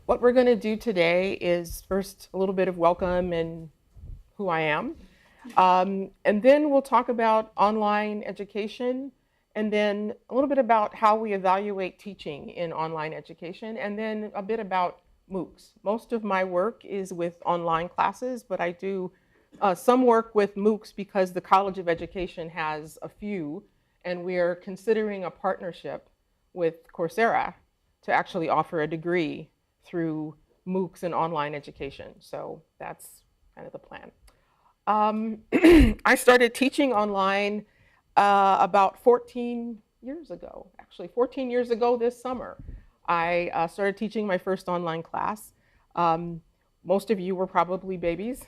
What we're going to do today is first a little bit of welcome and who I am. And then we'll talk about online education, and then a little bit about how we evaluate teaching in online education, and then a bit about MOOCs. Most of my work is with online classes, but I do some work with MOOCs because the College of Education has a few, and we're considering a partnership with Coursera to actually offer a degree through MOOCs and online education. So that's kind of the plan. I started teaching online about 14 years ago, actually 14 years ago this summer. I started teaching my first online class. Most of you were probably babies.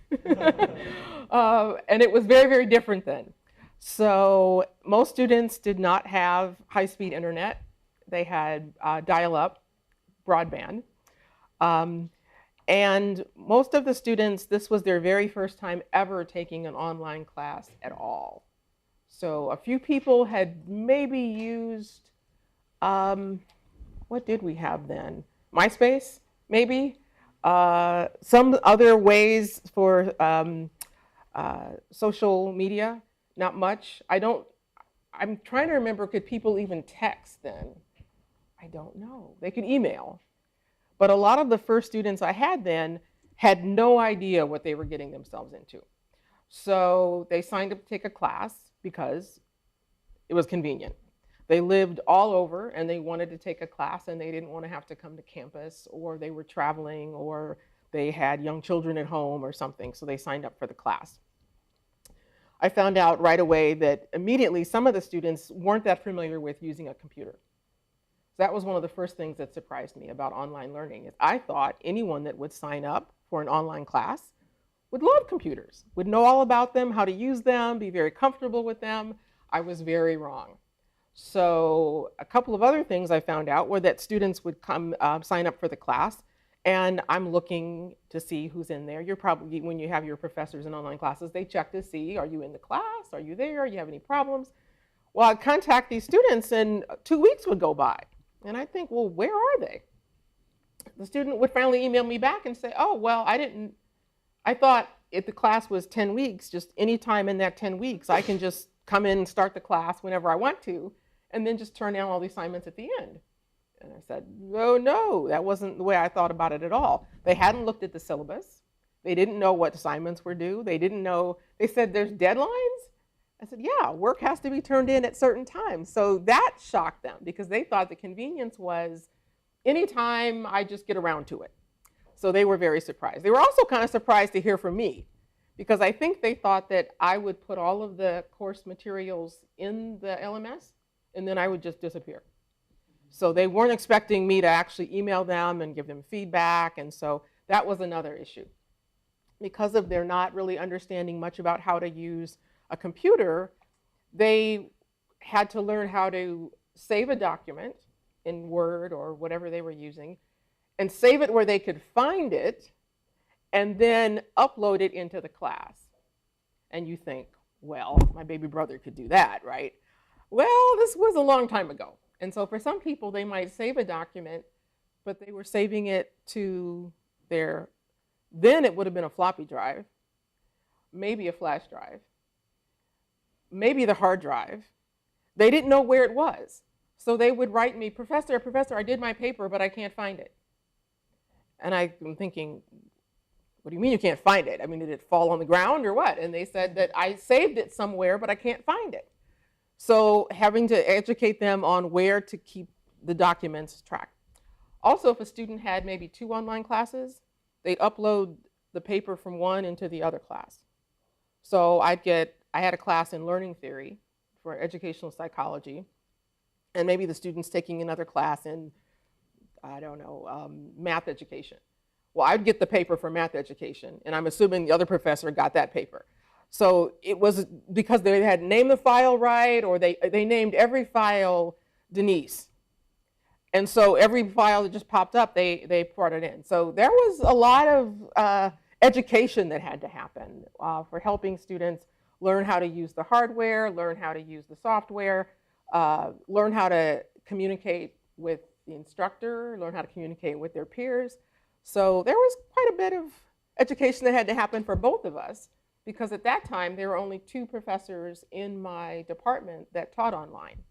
And it was very, very different then. So most students did not have high-speed internet. They had dial-up broadband. And most of the students, this was their very first time ever taking an online class at all. So a few people had maybe used, what did we have then? MySpace, maybe? Some other ways for social media, not much. I'm trying to remember, could people even text then? I don't know. They could email. But a lot of the first students I had then had no idea what they were getting themselves into. So they signed up to take a class because it was convenient. They lived all over and they wanted to take a class and they didn't want to have to come to campus, or they were traveling, or they had young children at home or something, so they signed up for the class. I found out right away that immediately some of the students weren't that familiar with using a computer. That was one of the first things that surprised me about online learning. Is I thought anyone that would sign up for an online class would love computers, would know all about them, how to use them, be very comfortable with them. I was very wrong. So a couple of other things I found out were that students would come sign up for the class, and I'm looking to see who's in there. You're probably, when you have your professors in online classes, they check to see, are you in the class? Are you there? Do you have any problems? Well, I'd contact these students and 2 weeks would go by. And I think, well, where are they? The student would finally email me back and say, oh, well, I thought if the class was 10 weeks, just any time in that 10 weeks, I can just come in and start the class whenever I want to, and then just turn down all the assignments at the end. And I said, oh, no, that wasn't the way I thought about it at all. They hadn't looked at the syllabus. They didn't know what assignments were due. They didn't know, they said there's deadlines. I said, yeah, work has to be turned in at certain times. So that shocked them because they thought the convenience was anytime I just get around to it. So they were very surprised. They were also kind of surprised to hear from me because I think they thought that I would put all of the course materials in the LMS and then I would just disappear. So they weren't expecting me to actually email them and give them feedback. And so that was another issue. Because of their not really understanding much about how to use a computer, they had to learn how to save a document in Word or whatever they were using and save it where they could find it and then upload it into the class. And you think, well, my baby brother could do that, right? Well, this was a long time ago. And so for some people, they might save a document, but they were saving it to their, then it would have been a floppy drive, maybe a flash drive, maybe the hard drive. They didn't know where it was. So they would write me, Professor, I did my paper, but I can't find it. And I'm thinking, what do you mean you can't find it? I mean, did it fall on the ground or what? And they said that I saved it somewhere, but I can't find it. So having to educate them on where to keep the documents tracked. Also, if a student had maybe 2 online classes, they'd upload the paper from one into the other class. So I had a class in learning theory for educational psychology, and maybe the student's taking another class in, I don't know, math education. Well, I'd get the paper for math education, and I'm assuming the other professor got that paper. So it was because they had named the file right, or they named every file Denice. And so every file that just popped up, they brought it in. So there was a lot of education that had to happen for helping students learn how to use the hardware, learn how to use the software, learn how to communicate with the instructor, learn how to communicate with their peers. So there was quite a bit of education that had to happen for both of us, because at that time there were only 2 professors in my department that taught online,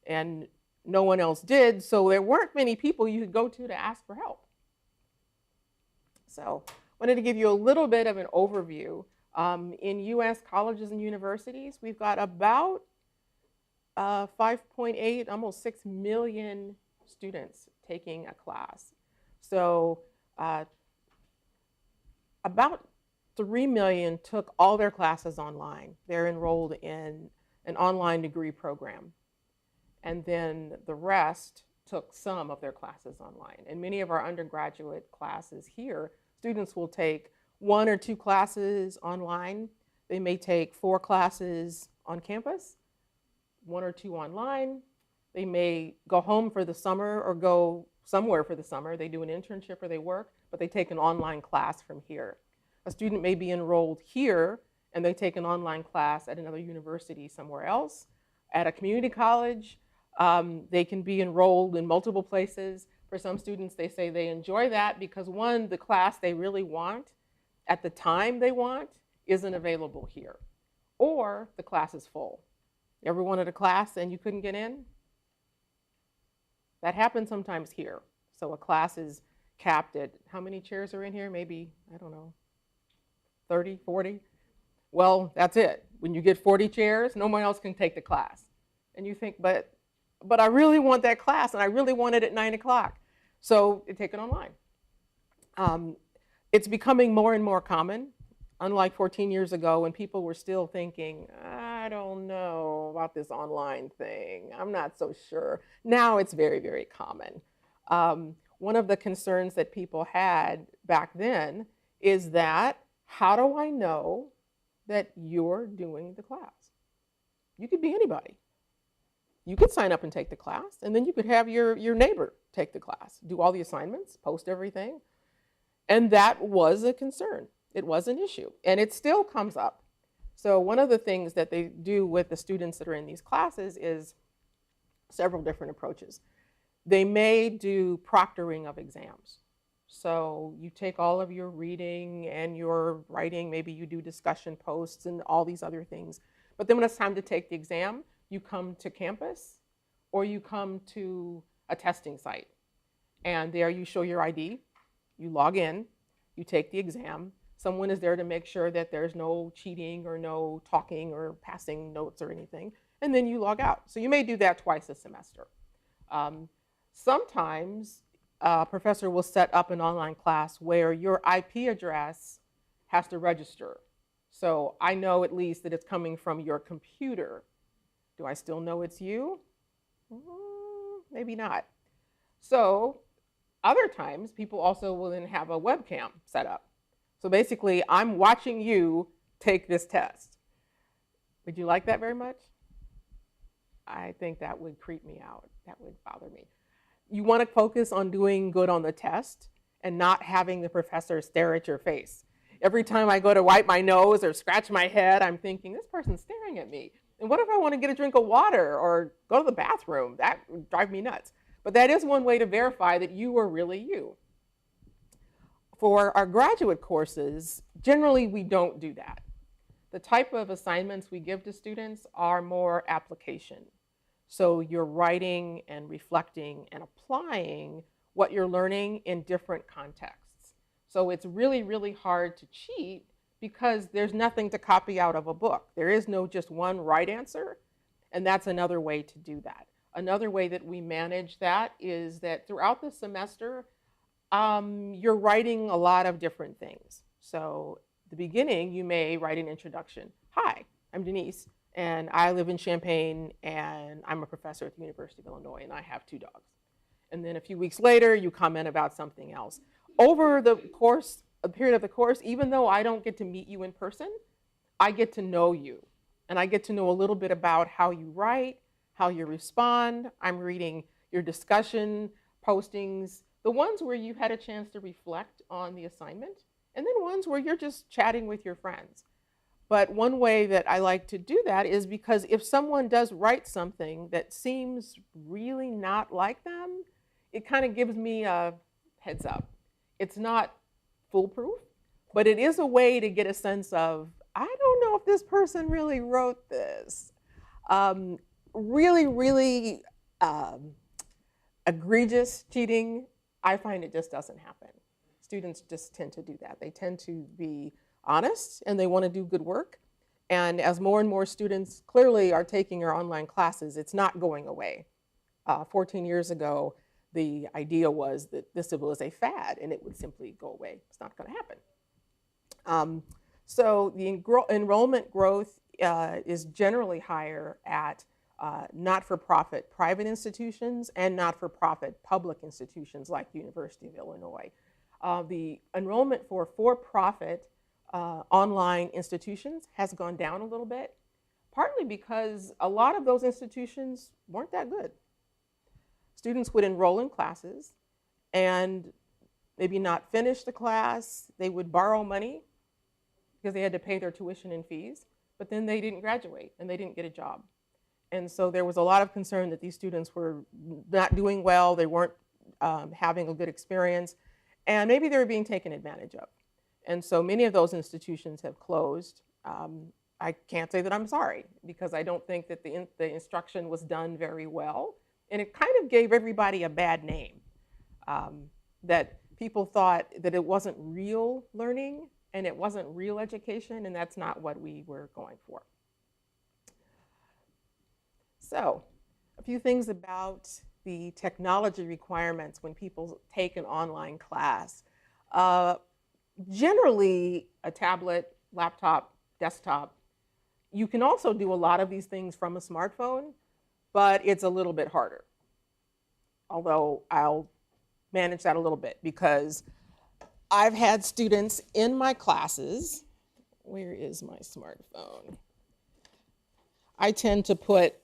and no one else did, so there weren't many people you could go to ask for help. So I wanted to give you a little bit of an overview. In US colleges and universities, we've got about 5.8, almost 6 million students taking a class. So about 3 million took all their classes online. They're enrolled in an online degree program. And then the rest took some of their classes online. And many of our undergraduate classes here, students will take 1 or 2 classes online. They may take 4 classes on campus, 1 or 2 online. They may go home for the summer or go somewhere for the summer. They do an internship or they work, but they take an online class from here. A student may be enrolled here and they take an online class at another university somewhere else. At a community college, they can be enrolled in multiple places. For some students, they say they enjoy that because, one, the class they really want at the time they want isn't available here, or the class is full. You ever wanted a class and you couldn't get in? That happens sometimes here. So a class is capped at, how many chairs are in here? Maybe, I don't know, 30, 40? Well, that's it. When you get 40 chairs, no one else can take the class. And you think, but I really want that class and I really want it at 9 o'clock. So you take it online. It's becoming more and more common, unlike 14 years ago when people were still thinking, I don't know about this online thing. I'm not so sure. Now it's very, very common. One of the concerns that people had back then is that, how do I know that you're doing the class? You could be anybody. You could sign up and take the class, and then you could have your neighbor take the class, do all the assignments, post everything. And that was a concern. It was an issue, and it still comes up. So one of the things that they do with the students that are in these classes is several different approaches. They may do proctoring of exams. So you take all of your reading and your writing, maybe you do discussion posts and all these other things. But then when it's time to take the exam, you come to campus or you come to a testing site. And there you show your ID, you log in, you take the exam. Someone is there to make sure that there's no cheating or no talking or passing notes or anything. And then you log out. So you may do that twice a semester. Sometimes a professor will set up an online class where your IP address has to register. So I know at least that it's coming from your computer. Do I still know it's you? Maybe not. So other times, people also will then have a webcam set up. So basically, I'm watching you take this test. Would you like that very much? I think that would creep me out. That would bother me. You want to focus on doing good on the test and not having the professor stare at your face. Every time I go to wipe my nose or scratch my head, I'm thinking, this person's staring at me. And what if I want to get a drink of water or go to the bathroom? That would drive me nuts. But that is one way to verify that you are really you. For our graduate courses, generally we don't do that. The type of assignments we give to students are more application. So you're writing and reflecting and applying what you're learning in different contexts. So it's really, really hard to cheat because there's nothing to copy out of a book. There is no just one right answer, and that's another way to do that. Another way that we manage that is that throughout the semester, you're writing a lot of different things. So at the beginning, you may write an introduction. Hi, I'm Denice, and I live in Champaign, and I'm a professor at the University of Illinois, and I have 2 dogs. And then a few weeks later, you comment about something else. Over the period of the course, even though I don't get to meet you in person, I get to know you. And I get to know a little bit about how you write, how you respond. I'm reading your discussion postings, the ones where you've had a chance to reflect on the assignment, and then ones where you're just chatting with your friends. But one way that I like to do that is because if someone does write something that seems really not like them, it kind of gives me a heads up. It's not foolproof, but it is a way to get a sense of, I don't know if this person really wrote this. Um, really um, egregious cheating, I find it just doesn't happen. Students just tend to do that. They tend to be honest and they want to do good work. And as more and more students clearly are taking our online classes, it's not going away. 14 years ago, the idea was that this was a fad and it would simply go away. It's not going to happen. So the enrollment growth is generally higher at not-for-profit private institutions and not-for-profit public institutions like the University of Illinois. The enrollment for-profit online institutions has gone down a little bit, partly because a lot of those institutions weren't that good. Students would enroll in classes and maybe not finish the class. They would borrow money because they had to pay their tuition and fees, but then they didn't graduate and they didn't get a job. And so there was a lot of concern that these students were not doing well, they weren't having a good experience, and maybe they were being taken advantage of. And so many of those institutions have closed. I can't say that I'm sorry, because I don't think that the instruction was done very well. And it kind of gave everybody a bad name, that people thought that it wasn't real learning and it wasn't real education, and that's not what we were going for. So, a few things about the technology requirements when people take an online class. Generally, a tablet, laptop, desktop. You can also do a lot of these things from a smartphone, but it's a little bit harder. Although I'll manage that a little bit because I've had students in my classes. Where is my smartphone? I tend to put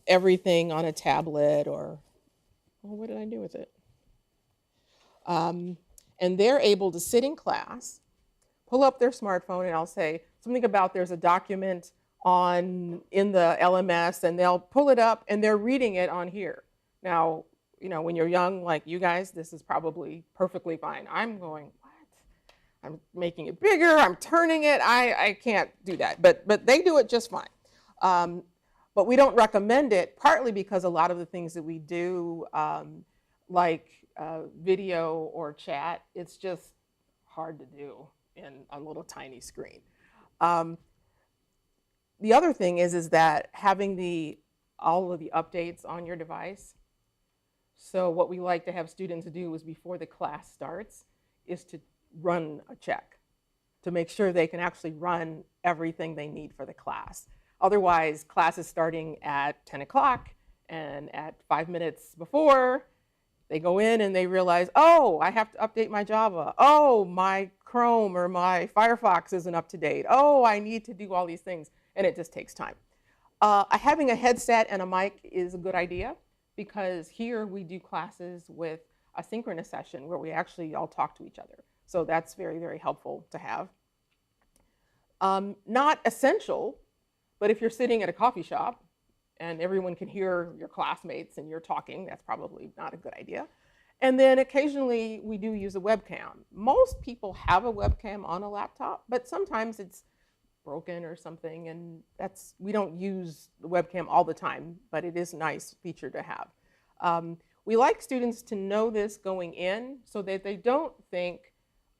everything on a tablet or, well, what did I do with it? And they're able to sit in class, pull up their smartphone, and I'll say something about there's a document in the LMS, and they'll pull it up and they're reading it on here. Now, you know, when you're young like you guys, this is probably perfectly fine. I'm going, what? I'm making it bigger, I'm turning it, I can't do that. But they do it just fine. But we don't recommend it, partly because a lot of the things that we do, like video or chat, it's just hard to do in a little tiny screen. The other thing is that having all of the updates on your device. So what we like to have students do is before the class starts is to run a check to make sure they can actually run everything they need for the class. Otherwise, class is starting at 10 o'clock, and at 5 minutes before, they go in and they realize, oh, I have to update my Java. Oh, my Chrome or my Firefox isn't up to date. Oh, I need to do all these things, and it just takes time. Having a headset and a mic is a good idea, because here we do classes with a synchronous session where we actually all talk to each other. So that's very, very helpful to have. Not essential, but if you're sitting at a coffee shop and everyone can hear your classmates and you're talking, that's probably not a good idea. And then occasionally we do use a webcam. Most people have a webcam on a laptop, but sometimes it's broken or something, and we don't use the webcam all the time, but it is a nice feature to have. We like students to know this going in so that they don't think,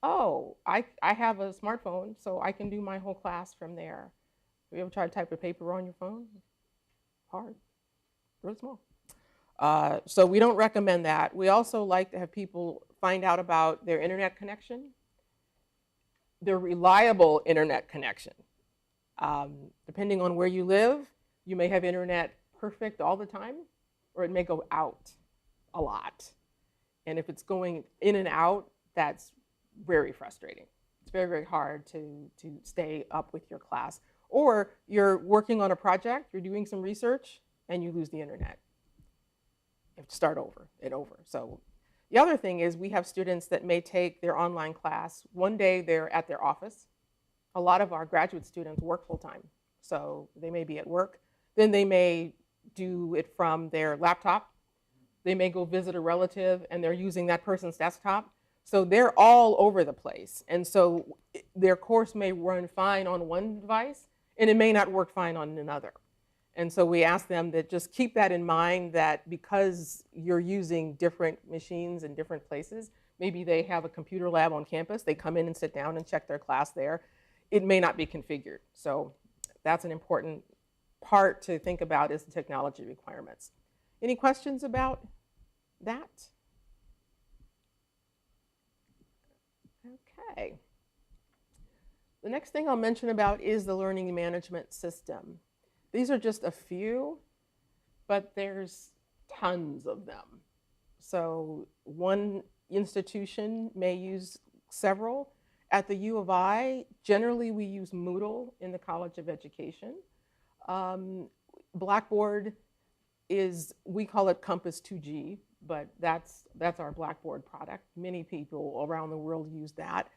oh, I have a smartphone, so I can do my whole class from there. Have you ever tried to type a paper on your phone? Hard, really small. So we don't recommend that. We also like to have people find out about their internet connection, their reliable internet connection. Depending on where you live, you may have internet perfect all the time, or it may go out a lot. And if it's going in and out, that's very frustrating. It's very, very hard to stay up with your class. Or you're working on a project, you're doing some research, and you lose the internet. You have to start over. So the other thing is we have students that may take their online class. One day they're at their office a lot of our graduate students work full-time. So they may be at work, then they may do it from their laptop. They may go visit a relative and they're using that person's desktop. So they're all over the place. And so their course may run fine on one device and it may not work fine on another. And so we ask them that just keep that in mind, that because you're using different machines in different places, maybe they have a computer lab on campus, they come in and sit down and check their class there, it may not be configured. So that's an important part to think about, is the technology requirements. Any questions about that? Okay. The next thing I'll mention about is the learning management system. These are just a few, but there's tons of them. So one institution may use several. At the U of I, generally we use Moodle in the College of Education. Blackboard is, we call it Compass 2G, but that's our Blackboard product. Many people around the world use that.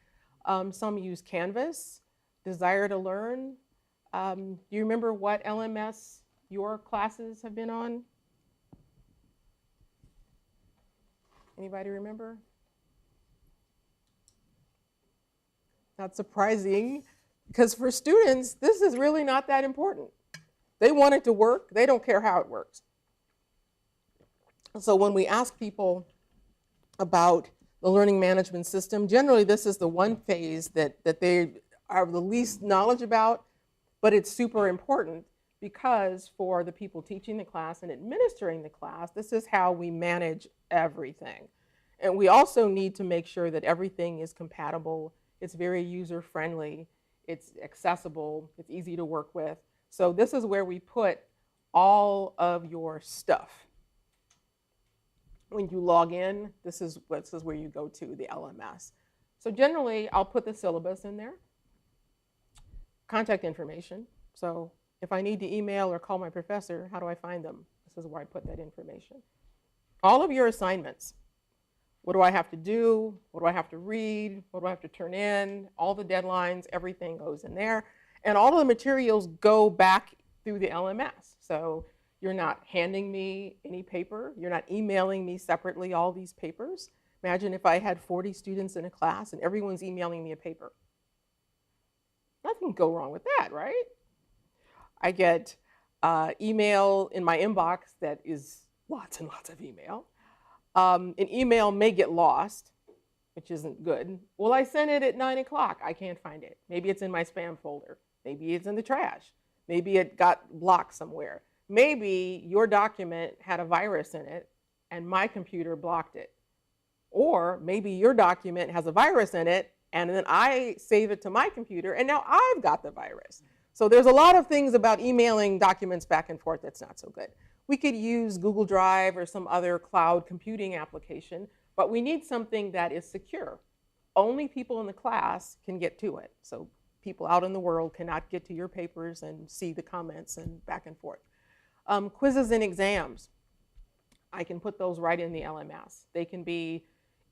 Some use Canvas, Desire to Learn. Do you remember what LMS your classes have been on? Anybody remember? Not surprising, because for students, this is really not that important. They want it to work. They don't care how it works. So when we ask people about the learning management system, generally this is the one phase that they are the least knowledge about, but it's super important because for the people teaching the class and administering the class, this is how we manage everything. And we also need to make sure that everything is compatible, it's very user-friendly, it's accessible, it's easy to work with. So this is where we put all of your stuff. When you log in, this is where you go to, the LMS. So generally, I'll put the syllabus in there, contact information. So if I need to email or call my professor, how do I find them? This is where I put that information. All of your assignments. What do I have to do? What do I have to read? What do I have to turn in? All the deadlines, everything goes in there. And all of the materials go back through the LMS. So you're not handing me any paper. You're not emailing me separately all these papers. Imagine if I had 40 students in a class and everyone's emailing me a paper. Nothing can go wrong with that, right? I get email in my inbox that is lots and lots of email. An email may get lost, which isn't good. Well, I sent it at 9 o'clock. I can't find it. Maybe it's in my spam folder. Maybe it's in the trash. Maybe it got blocked somewhere. Maybe your document had a virus in it and my computer blocked it. Or maybe your document has a virus in it and then I save it to my computer and now I've got the virus. So there's a lot of things about emailing documents back and forth that's not so good. We could use Google Drive or some other cloud computing application, but we need something that is secure. Only people in the class can get to it. So people out in the world cannot get to your papers and see the comments and back and forth. Quizzes and exams, I can put those right in the LMS. They can be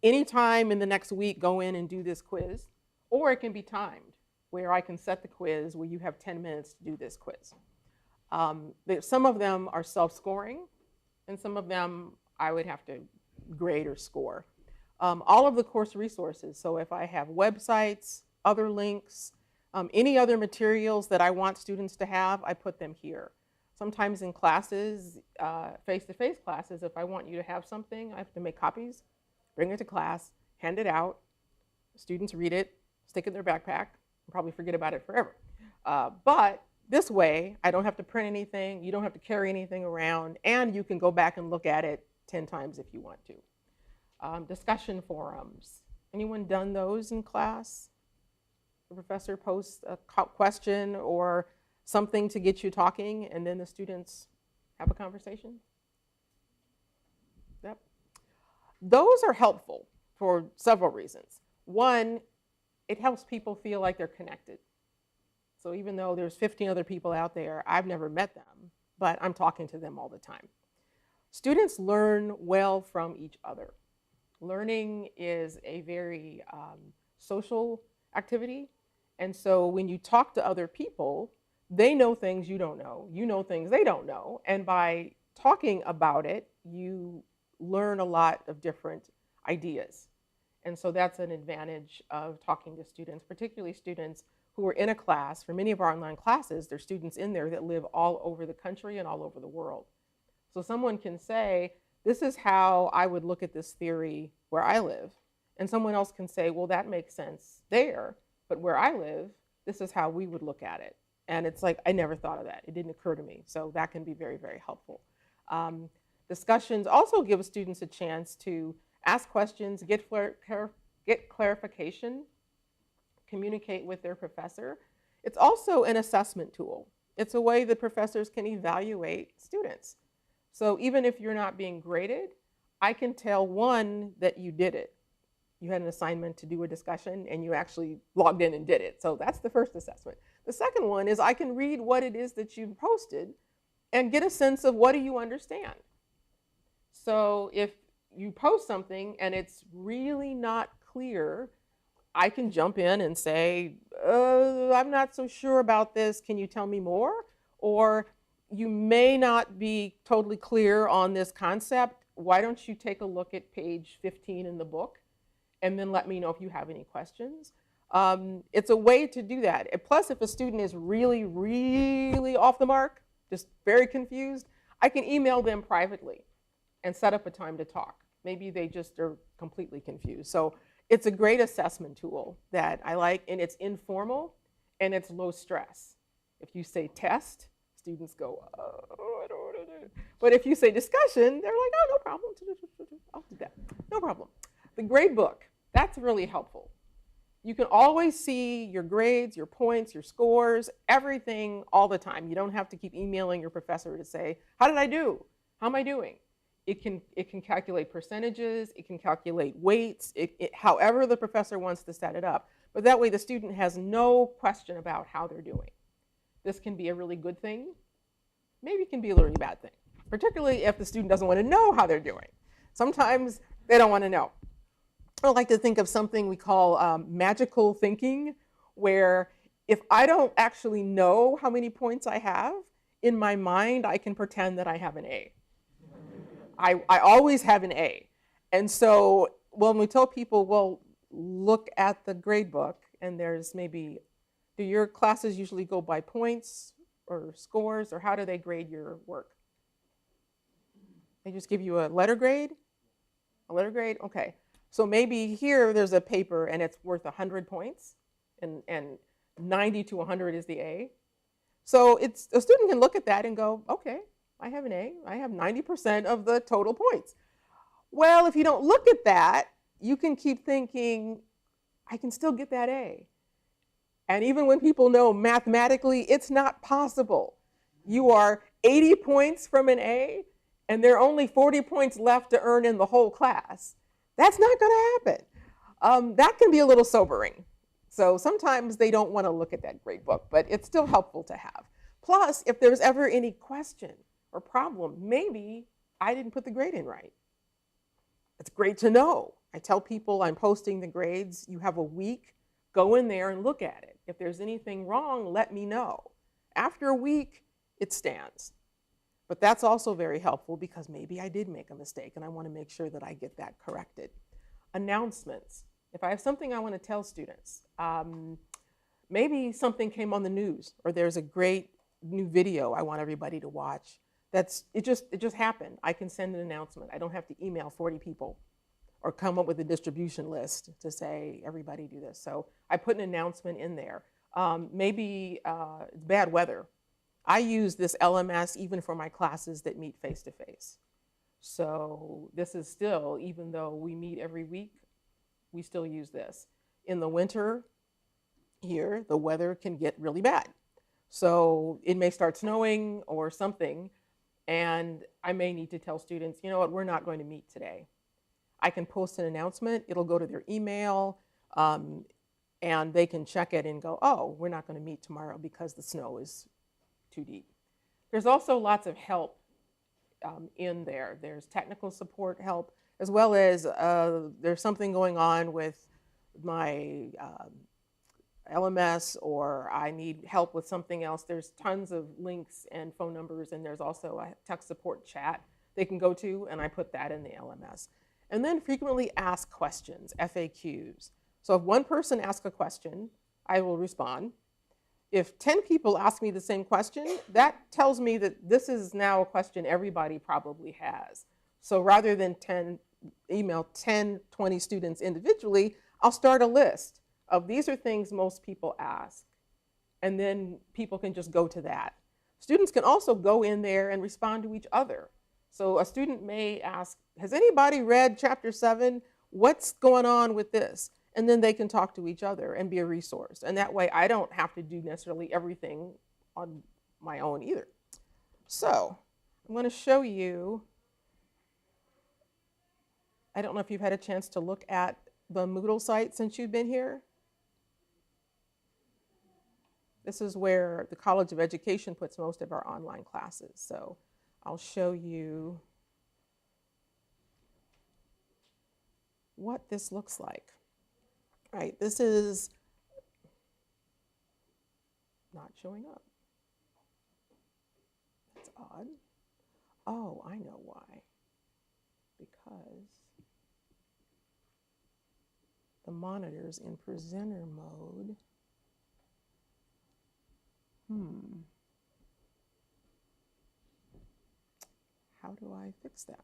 anytime in the next week, go in and do this quiz, or it can be timed, where I can set the quiz where you have 10 minutes to do this quiz. Some of them are self-scoring, and some of them I would have to grade or score. All of the course resources, so if I have websites, other links, any other materials that I want students to have, I put them here. Sometimes in classes, face-to-face classes, if I want you to have something, I have to make copies, bring it to class, hand it out, students read it, stick it in their backpack, and probably forget about it forever. But this way, I don't have to print anything, you don't have to carry anything around, and you can go back and look at it 10 times if you want to. Discussion forums. Anyone done those in class? The professor posts a question or something to get you talking, and then the students have a conversation? Yep. Those are helpful for several reasons. One, it helps people feel like they're connected. So even though there's 15 other people out there, I've never met them, but I'm talking to them all the time. Students learn well from each other. Learning is a very social activity, And so when you talk to other people, they know things you don't know. You know things they don't know. And by talking about it, you learn a lot of different ideas. And so that's an advantage of talking to students, particularly students who are in a class. For many of our online classes, there's students in there that live all over the country and all over the world. So someone can say, this is how I would look at this theory where I live. And someone else can say, well, that makes sense there, but where I live, this is how we would look at it. And it's like, I never thought of that. It didn't occur to me. So that can be very, very helpful. Discussions also give students a chance to ask questions, get clarification, communicate with their professor. It's also an assessment tool. It's a way that professors can evaluate students. So even if you're not being graded, I can tell, one, that you did it. You had an assignment to do a discussion and you actually logged in and did it. So that's the first assessment. The second one is I can read what it is that you've posted and get a sense of what do you understand. So if you post something and it's really not clear, I can jump in and say, I'm not so sure about this. Can you tell me more? Or you may not be totally clear on this concept. Why don't you take a look at page 15 in the book and then let me know if you have any questions. It's a way to do that. And plus, if a student is really, really off the mark, just very confused, I can email them privately and set up a time to talk. Maybe they just are completely confused. So it's a great assessment tool that I like, and it's informal and it's low stress. If you say test, students go, oh, I don't want to do it. But if you say discussion, they're like, oh, no problem. I'll do that. No problem. The grade book, that's really helpful. You can always see your grades, your points, your scores, everything all the time. You don't have to keep emailing your professor to say, how did I do? How am I doing? It can calculate percentages, it can calculate weights, however the professor wants to set it up. But that way the student has no question about how they're doing. This can be a really good thing. Maybe it can be a really bad thing, particularly if the student doesn't want to know how they're doing. Sometimes they don't want to know. I like to think of something we call magical thinking, where if I don't actually know how many points I have, in my mind I can pretend that I have an A. I always have an A. And so when we tell people, well, look at the grade book, and there's maybe, do your classes usually go by points or scores, or how do they grade your work? They just give you a letter grade? A letter grade? Okay. So maybe here there's a paper and it's worth 100 points, and 90 to 100 is the A. So a student can look at that and go, okay, I have an A. I have 90% of the total points. Well, if you don't look at that, you can keep thinking, I can still get that A. And even when people know mathematically it's not possible, you are 80 points from an A and there are only 40 points left to earn in the whole class. That's not going to happen. That can be a little sobering. So sometimes they don't want to look at that grade book, but it's still helpful to have. Plus, if there's ever any question or problem, maybe I didn't put the grade in right. It's great to know. I tell people I'm posting the grades. You have a week. Go in there and look at it. If there's anything wrong, let me know. After a week, it stands. But that's also very helpful because maybe I did make a mistake and I want to make sure that I get that corrected. Announcements. If I have something I want to tell students, maybe something came on the news or there's a great new video I want everybody to watch. It just happened. I can send an announcement. I don't have to email 40 people or come up with a distribution list to say, everybody do this. So I put an announcement in there. Maybe it's bad weather. I use this LMS even for my classes that meet face-to-face. So this is still, even though we meet every week, we still use this. In the winter here, the weather can get really bad. So it may start snowing or something, and I may need to tell students, you know what, we're not going to meet today. I can post an announcement, it'll go to their email, and they can check it and go, oh, we're not going to meet tomorrow because the snow is too deep. There's also lots of help in there. There's technical support help, as well as there's something going on with my LMS, or I need help with something else, there's tons of links and phone numbers, and there's also a tech support chat they can go to, and I put that in the LMS. And then frequently asked questions, FAQs. So if one person asks a question, I will respond. If 10 people ask me the same question, that tells me that this is now a question everybody probably has. So rather than email 10, 20 students individually, I'll start a list of these are things most people ask. And then people can just go to that. Students can also go in there and respond to each other. So a student may ask, has anybody read chapter 7? What's going on with this? And then they can talk to each other and be a resource. And that way I don't have to do necessarily everything on my own either. So I'm going to show you, I don't know if you've had a chance to look at the Moodle site since you've been here. This is where the College of Education puts most of our online classes. So I'll show you what this looks like. All right, this is not showing up. That's odd. Oh, I know why. Because the monitor's in presenter mode. How do I fix that?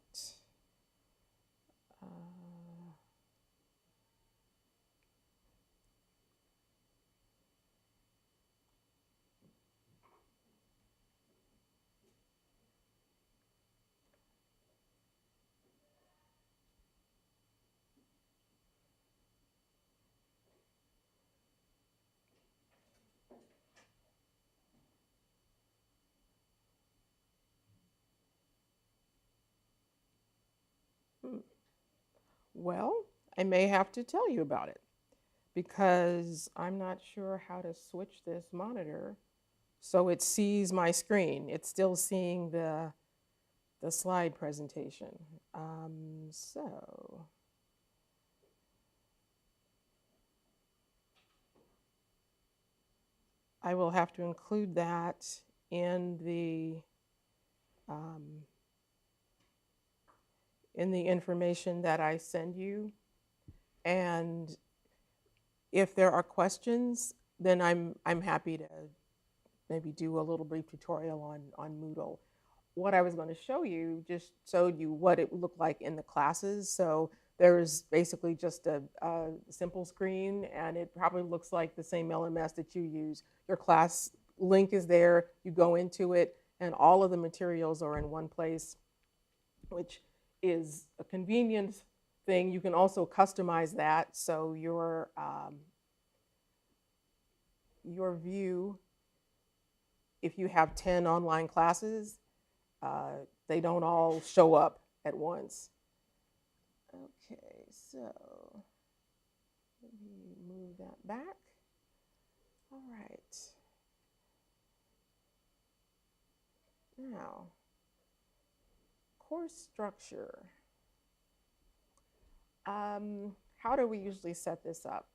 Well, I may have to tell you about it because I'm not sure how to switch this monitor so it sees my screen. It's still seeing the slide presentation. So I will have to include that in the information that I send you. And if there are questions, then I'm happy to maybe do a little brief tutorial on Moodle. What I was going to show you just showed you what it looked like in the classes. So there's basically just a simple screen, and it probably looks like the same LMS that you use. Your class link is there, you go into it, and all of the materials are in one place, which is a convenient thing. You can also customize that so your view, if you have 10 online classes, they don't all show up at once. Okay, so let me move that back. All right. Now, course structure. How do we usually set this up?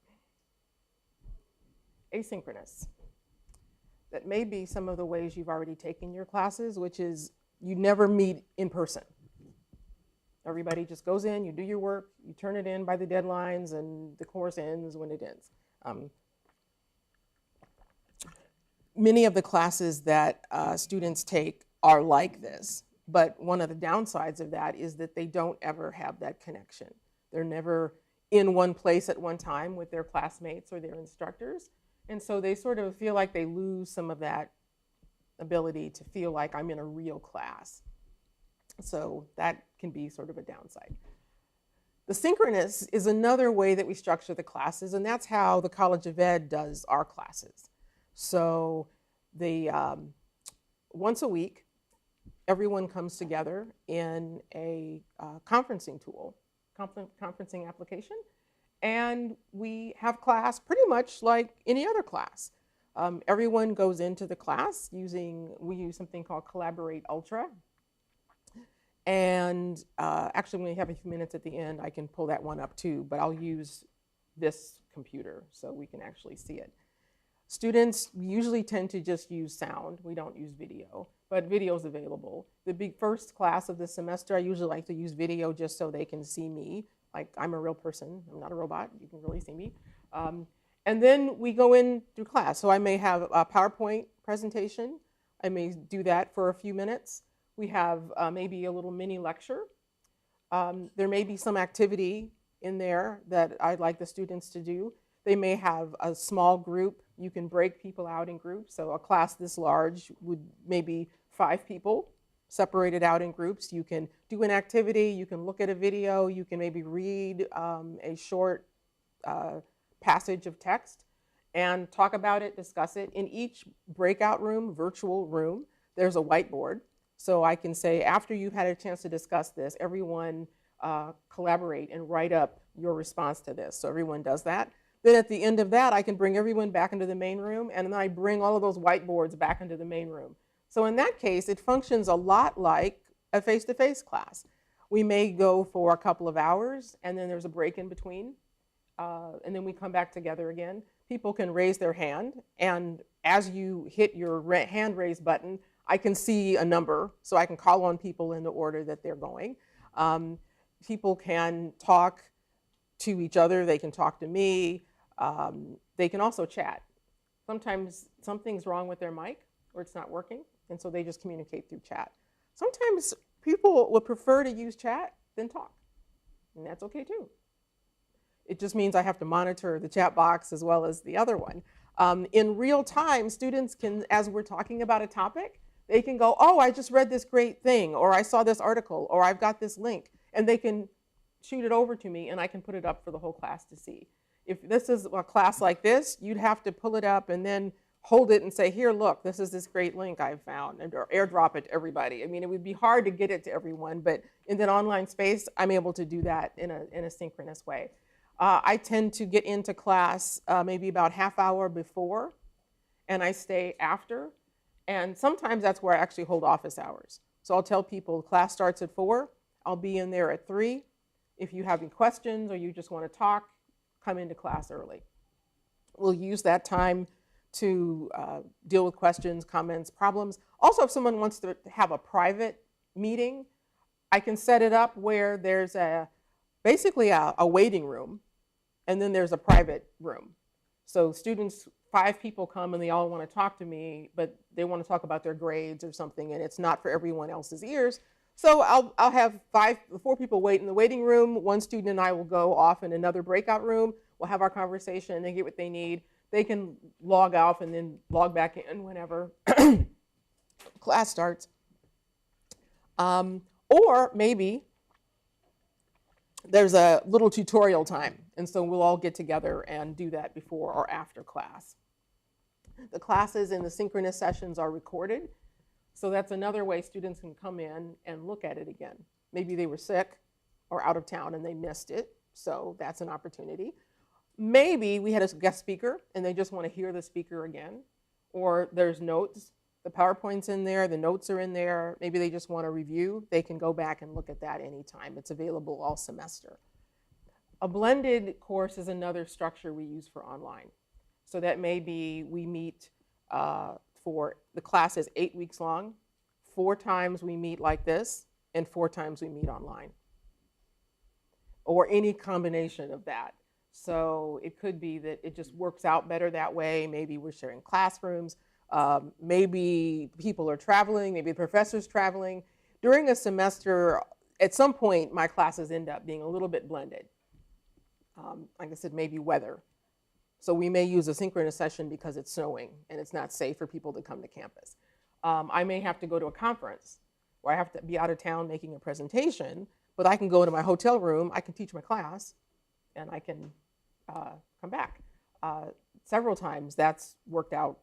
Asynchronous. That may be some of the ways you've already taken your classes, which is you never meet in person. Everybody just goes in, you do your work, you turn it in by the deadlines, and the course ends when it ends. Many of the classes that students take are like this, but one of the downsides of that is that they don't ever have that connection. They're never in one place at one time with their classmates or their instructors. And so they sort of feel like they lose some of that ability to feel like I'm in a real class. So that can be sort of a downside. The synchronous is another way that we structure the classes, and that's how the College of Ed does our classes. So once a week, everyone comes together in a conferencing tool, conferencing application, and we have class pretty much like any other class. Everyone goes into the class we use something called Collaborate Ultra. And actually, when we have a few minutes at the end, I can pull that one up too, but I'll use this computer so we can actually see it. Students usually tend to just use sound. We don't use video, but video is available. The first class of the semester, I usually like to use video just so they can see me. Like, I'm a real person, I'm not a robot, you can really see me. And then we go in through class. So I may have a PowerPoint presentation. I may do that for a few minutes. We have maybe a little mini lecture. There may be some activity in there that I'd like the students to do. They may have a small group. You can break people out in groups. So a class this large would maybe 5 people separated out in groups. You can do an activity, you can look at a video, you can maybe read a short passage of text and talk about it, discuss it. In each breakout room, virtual room, there's a whiteboard. So I can say, after you've had a chance to discuss this, everyone collaborate and write up your response to this. So everyone does that. Then at the end of that, I can bring everyone back into the main room, and then I bring all of those whiteboards back into the main room. So in that case, it functions a lot like a face-to-face class. We may go for a couple of hours, and then there's a break in between, and then we come back together again. People can raise their hand, and as you hit your hand raise button, I can see a number, so I can call on people in the order that they're going. People can talk to each other, they can talk to me, they can also chat. Sometimes something's wrong with their mic or it's not working, and so they just communicate through chat. Sometimes people would prefer to use chat than talk, and that's okay too. It just means I have to monitor the chat box as well as the other one. In real time, students can, as we're talking about a topic, they can go, oh, I just read this great thing, or I saw this article, or I've got this link, and they can shoot it over to me and I can put it up for the whole class to see. If this is a class like this, you'd have to pull it up and then hold it and say, here, look, this is this great link I've found, or airdrop it to everybody. I mean, it would be hard to get it to everyone, but in an online space, I'm able to do that in a synchronous way. I tend to get into class maybe about half hour before, and I stay after. And sometimes that's where I actually hold office hours. So I'll tell people class starts at 4, I'll be in there at 3. If you have any questions or you just want to talk, come into class early. We'll use that time to deal with questions, comments, problems. Also, if someone wants to have a private meeting, I can set it up where there's basically a waiting room, and then there's a private room. So students, 5 people come and they all want to talk to me, but they want to talk about their grades or something, and it's not for everyone else's ears. So I'll have 4 people wait in the waiting room. 1 student and I will go off in another breakout room. We'll have our conversation and they get what they need. They can log off and then log back in whenever class starts. Or maybe there's a little tutorial time, and so we'll all get together and do that before or after class. The classes and the synchronous sessions are recorded, so that's another way students can come in and look at it again. Maybe they were sick or out of town and they missed it, so that's an opportunity. Maybe we had a guest speaker and they just want to hear the speaker again, or there's notes. The PowerPoint's in there, the notes are in there. Maybe they just want to review. They can go back and look at that anytime. It's available all semester. A blended course is another structure we use for online. So that may be we meet for the class is 8 weeks long. 4 times we meet like this, and 4 times we meet online, or any combination of that. So it could be that it just works out better that way. Maybe we're sharing classrooms. Maybe people are traveling. Maybe the professor's traveling. During a semester, at some point, my classes end up being a little bit blended. Like I said, maybe weather. So we may use a synchronous session because it's snowing and it's not safe for people to come to campus. I may have to go to a conference where I have to be out of town making a presentation, but I can go to my hotel room, I can teach my class, and I can come back. Several times that's worked out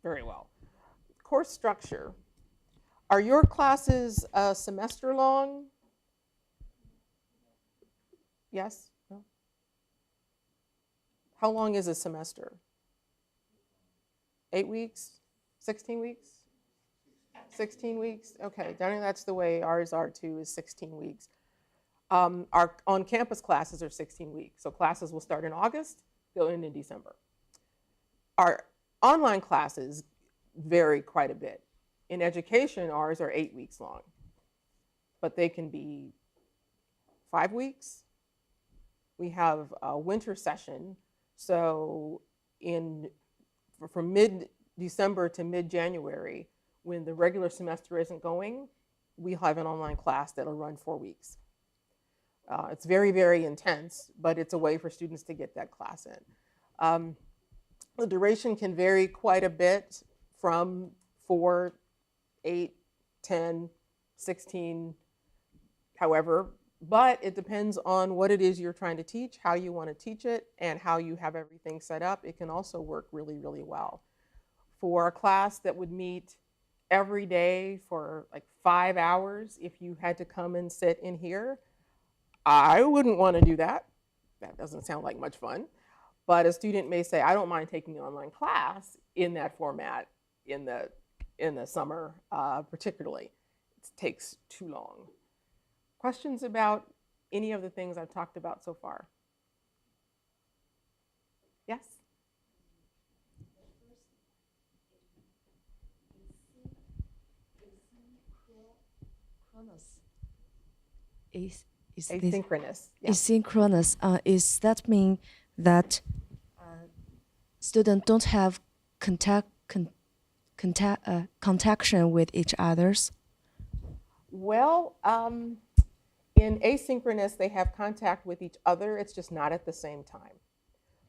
very well. Course structure. Are your classes a semester long? Yes? No? How long is a semester? 8 weeks? 16 weeks? 16 weeks? Okay, Denice, that's the way ours are too, is 16 weeks. Our on-campus classes are 16 weeks. So classes will start in August, they'll end in December. Our Online classes vary quite a bit. In education, ours are 8 weeks long, but they can be 5 weeks. We have a winter session, so from mid-December to mid-January, when the regular semester isn't going, we have an online class that'll run 4 weeks. It's very, very intense, but it's a way for students to get that class in. The duration can vary quite a bit from 4, 8, 10, 16, however, but it depends on what it is you're trying to teach, how you want to teach it, and how you have everything set up. It can also work really, really well. For a class that would meet every day for like 5 hours, if you had to come and sit in here, I wouldn't want to do that. That doesn't sound like much fun. But a student may say, I don't mind taking an online class in that format in the summer, particularly. It takes too long. Questions about any of the things I've talked about so far? Yes? Asynchronous. Yeah. Asynchronous. Is that mean that students don't have contaction with each others? Well, in asynchronous, they have contact with each other. It's just not at the same time.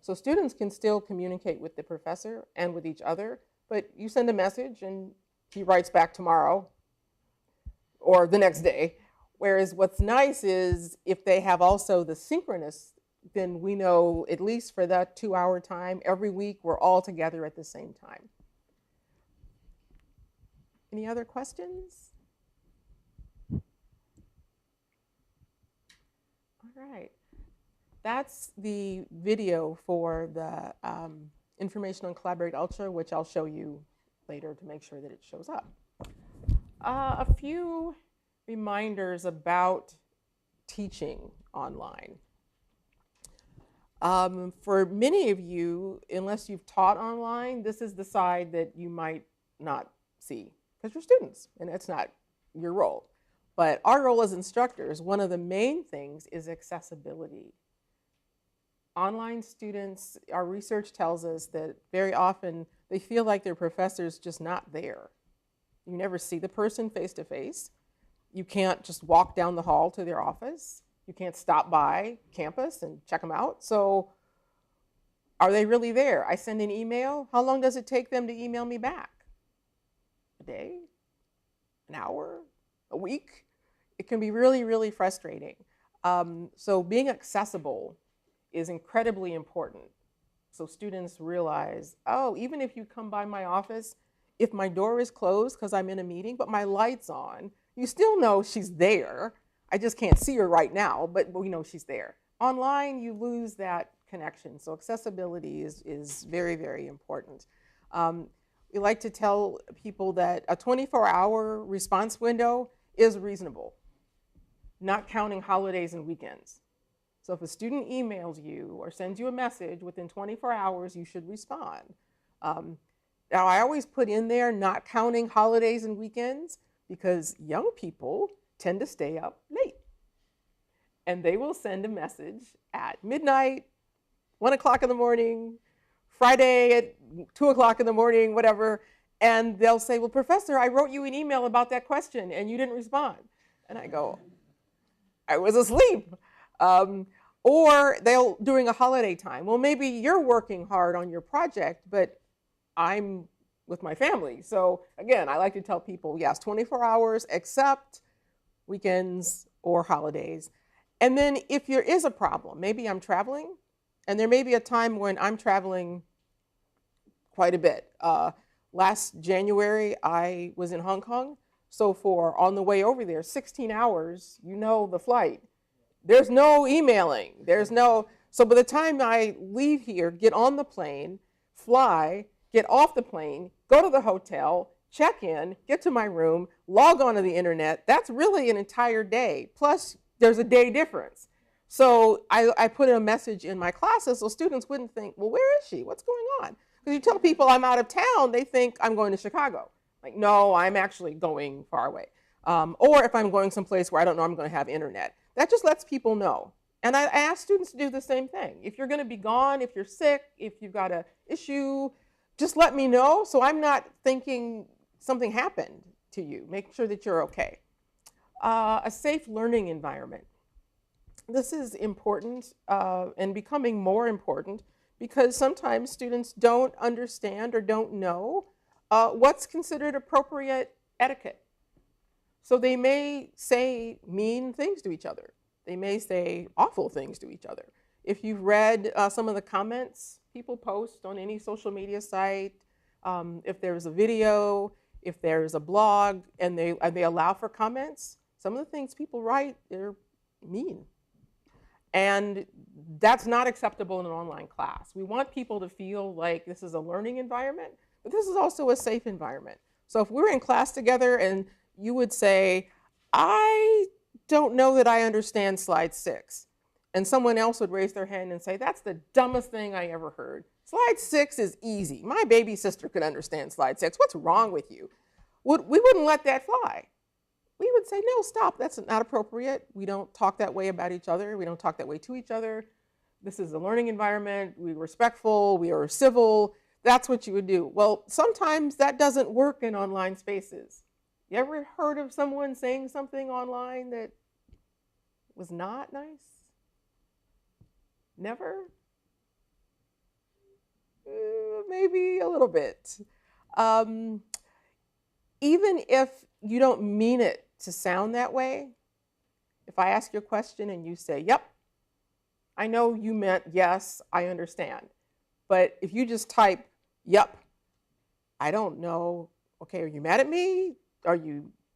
So students can still communicate with the professor and with each other, but you send a message and he writes back tomorrow or the next day. Whereas what's nice is if they have also the synchronous, then we know at least for that 2-hour time, every week we're all together at the same time. Any other questions? All right. That's the video for the Informational and Collaborate Ultra, which I'll show you later to make sure that it shows up. A few reminders about teaching online. For many of you, unless you've taught online, this is the side that you might not see because you're students and it's not your role. But our role as instructors, one of the main things is accessibility. Online students, our research tells us that very often they feel like their professor's just not there. You never see the person face to face. You can't just walk down the hall to their office. You can't stop by campus and check them out. So are they really there? I send an email. How long does it take them to email me back? A day? An hour? A week? It can be really, really frustrating. So being accessible is incredibly important. So students realize, oh, even if you come by my office, if my door is closed because I'm in a meeting, but my light's on, you still know she's there. I just can't see her right now, but we know she's there. Online, you lose that connection. So accessibility is very, very important. We like to tell people that a 24-hour response window is reasonable, not counting holidays and weekends. So if a student emails you or sends you a message within 24 hours, you should respond. Now, I always put in there not counting holidays and weekends because young people tend to stay up late. And they will send a message at midnight, 1 o'clock in the morning, Friday at 2 o'clock in the morning, whatever. And they'll say, well, Professor, I wrote you an email about that question and you didn't respond. And I go, I was asleep. Or they'll, during a holiday time, well, maybe you're working hard on your project, but I'm with my family. So again, I like to tell people, yes, 24 hours except weekends or holidays. And then if there is a problem, maybe I'm traveling, and there may be a time when I'm traveling quite a bit. Last January, I was in Hong Kong. So for on the way over there, 16 hours, you know the flight. There's no emailing. So by the time I leave here, get on the plane, fly, get off the plane, go to the hotel, check in, get to my room, log on to the internet, that's really an entire day. Plus, there's a day difference. So I put in a message in my classes so students wouldn't think, well, where is she? What's going on? Because you tell people I'm out of town, they think I'm going to Chicago. Like, no, I'm actually going far away. Or if I'm going someplace where I don't know I'm going to have internet. That just lets people know. And I ask students to do the same thing. If you're going to be gone, if you're sick, if you've got an issue, just let me know so I'm not thinking something happened to you. Make sure that you're okay. A safe learning environment. This is important and becoming more important because sometimes students don't understand or don't know what's considered appropriate etiquette. So they may say mean things to each other. They may say awful things to each other. If you've read some of the comments people post on any social media site, if there's a video, if there's a blog, and they allow for comments, some of the things people write, they're mean. And that's not acceptable in an online class. We want people to feel like this is a learning environment, but this is also a safe environment. So if we're in class together and you would say, I don't know that I understand slide 6. And someone else would raise their hand and say, that's the dumbest thing I ever heard. Slide 6 is easy. My baby sister could understand slide 6. What's wrong with you? We wouldn't let that fly. We would say, no, stop, that's not appropriate. We don't talk that way about each other. We don't talk that way to each other. This is a learning environment. We're respectful, we are civil. That's what you would do. Well, sometimes that doesn't work in online spaces. You ever heard of someone saying something online that was not nice? Never? Maybe a little bit. Even if you don't mean it to sound that way, if I ask you a question and you say, yep, I know you meant yes, I understand. But if you just type, yep, I don't know, okay, are you mad at me?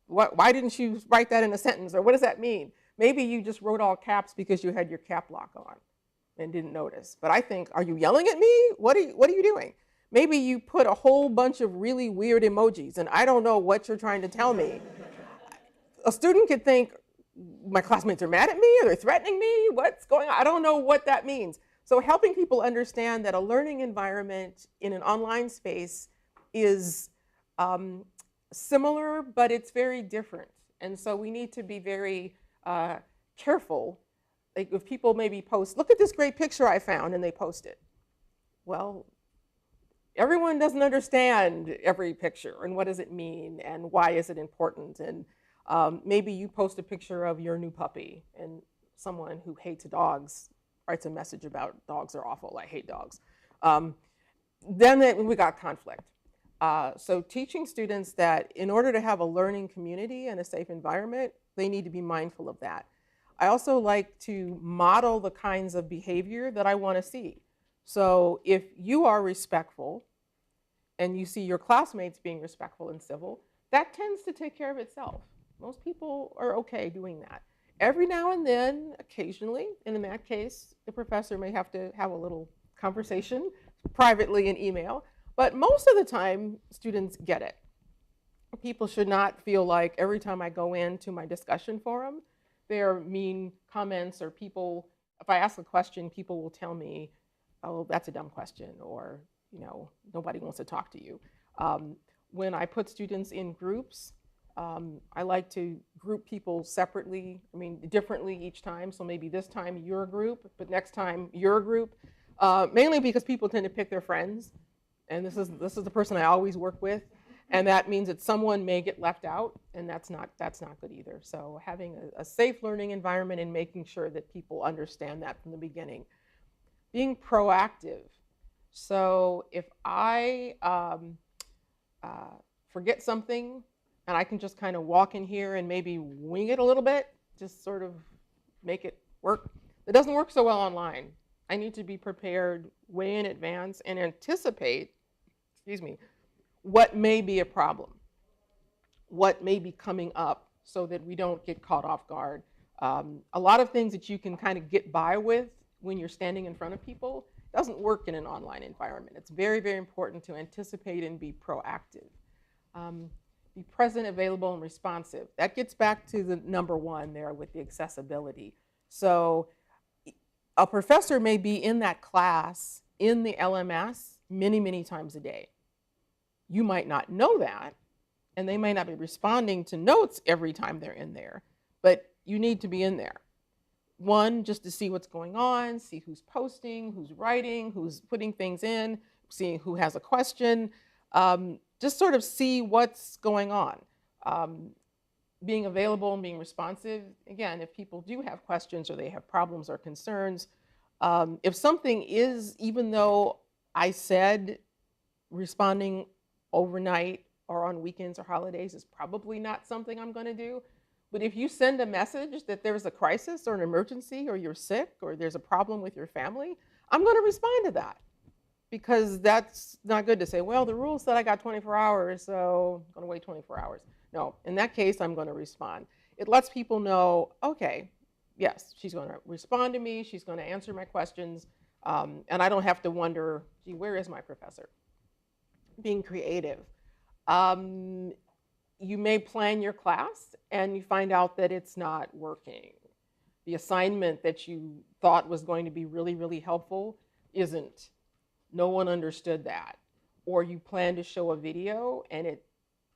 Why didn't you write that in a sentence? Or what does that mean? Maybe you just wrote all caps because you had your cap lock on and didn't notice. But I think, are you yelling at me? What are you doing? Maybe you put a whole bunch of really weird emojis and I don't know what you're trying to tell me. A student could think, my classmates are mad at me, or they're threatening me, what's going on? I don't know what that means. So helping people understand that a learning environment in an online space is similar, but it's very different. And so we need to be very careful. Like if people maybe post, look at this great picture I found, and they post it. Well, everyone doesn't understand every picture, and what does it mean, and why is it important? And maybe you post a picture of your new puppy, and someone who hates dogs writes a message about dogs are awful, I hate dogs. Then we got conflict. So teaching students that in order to have a learning community and a safe environment, they need to be mindful of that. I also like to model the kinds of behavior that I want to see. So if you are respectful and you see your classmates being respectful and civil, that tends to take care of itself. Most people are okay doing that. Every now and then, occasionally, and in that case, the professor may have to have a little conversation privately in email, but most of the time, students get it. People should not feel like every time I go into my discussion forum, there are mean comments or people, if I ask a question, people will tell me, oh, that's a dumb question, or, you know, nobody wants to talk to you. When I put students in groups, I like to group people separately, differently each time. So maybe this time you're a group, but next time you're a group. Mainly because people tend to pick their friends. And this is the person I always work with. And that means that someone may get left out, and that's not good either. So having a safe learning environment and making sure that people understand that from the beginning. Being proactive. So if I forget something, and I can just kind of walk in here and maybe wing it a little bit, just sort of make it work. It doesn't work so well online. I need to be prepared way in advance and anticipate, what may be a problem, what may be coming up so that we don't get caught off guard. A lot of things that you can kind of get by with when you're standing in front of people doesn't work in an online environment. It's very, very important to anticipate and be proactive. Be present, available, and responsive. That gets back to the number one there with the accessibility. So a professor may be in that class in the LMS many, many times a day. You might not know that, and they may not be responding to notes every time they're in there, but you need to be in there. One, just to see what's going on, see who's posting, who's writing, who's putting things in, seeing who has a question, just sort of see what's going on. Being available and being responsive. Again, if people do have questions or they have problems or concerns, if something is, even though I said responding overnight or on weekends or holidays is probably not something I'm going to do. But if you send a message that there's a crisis or an emergency or you're sick or there's a problem with your family, I'm going to respond to that, because that's not good to say, well, the rule said I got 24 hours, so I'm going to wait 24 hours. No, in that case, I'm going to respond. It lets people know, okay, yes, she's going to respond to me, she's going to answer my questions, and I don't have to wonder, gee, where is my professor? Being creative. You may plan your class and you find out that it's not working. The assignment that you thought was going to be really, really helpful isn't. No one understood that. Or you plan to show a video and it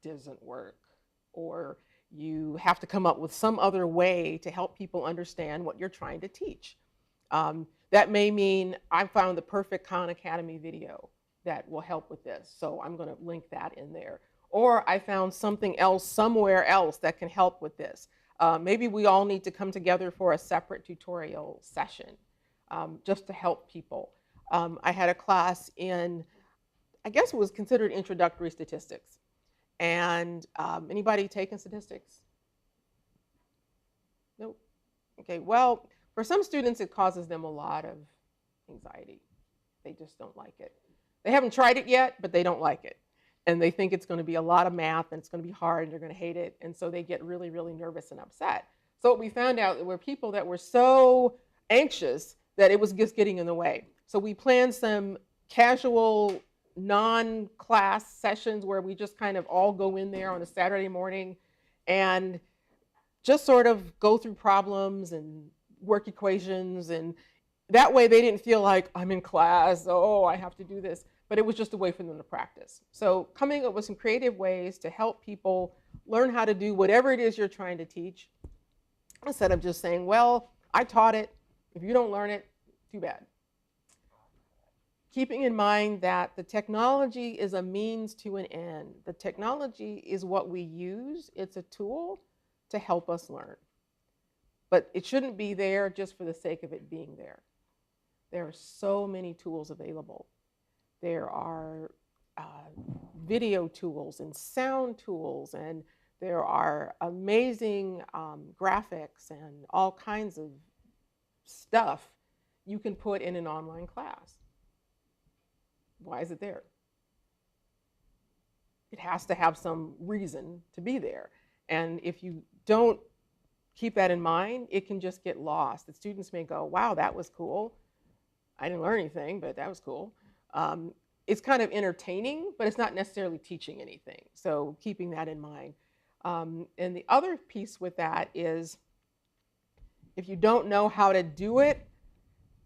doesn't work. Or you have to come up with some other way to help people understand what you're trying to teach. That may mean I found the perfect Khan Academy video that will help with this, so I'm going to link that in there. Or I found something else somewhere else that can help with this. Maybe we all need to come together for a separate tutorial session, just to help people. I had a class in, I guess it was considered introductory statistics. And anybody taking statistics? Nope. Okay, well, for some students it causes them a lot of anxiety. They just don't like it. They haven't tried it yet, but they don't like it. And they think it's going to be a lot of math and it's going to be hard and they're going to hate it. And so they get really, really nervous and upset. So what we found out were people that were so anxious that it was just getting in the way. So we planned some casual, non-class sessions where we just kind of all go in there on a Saturday morning and just sort of go through problems and work equations. And that way they didn't feel like I'm in class, oh, I have to do this. But it was just a way for them to practice. So coming up with some creative ways to help people learn how to do whatever it is you're trying to teach, instead of just saying, well, I taught it. If you don't learn it, too bad. Keeping in mind that the technology is a means to an end. The technology is what we use. It's a tool to help us learn. But it shouldn't be there just for the sake of it being there. There are so many tools available. There are video tools and sound tools, and there are amazing graphics and all kinds of stuff you can put in an online class. Why is it there? It has to have some reason to be there. And if you don't keep that in mind, it can just get lost. The students may go, wow, that was cool. I didn't learn anything, but that was cool. It's kind of entertaining, but it's not necessarily teaching anything. So keeping that in mind. And the other piece with that is, if you don't know how to do it,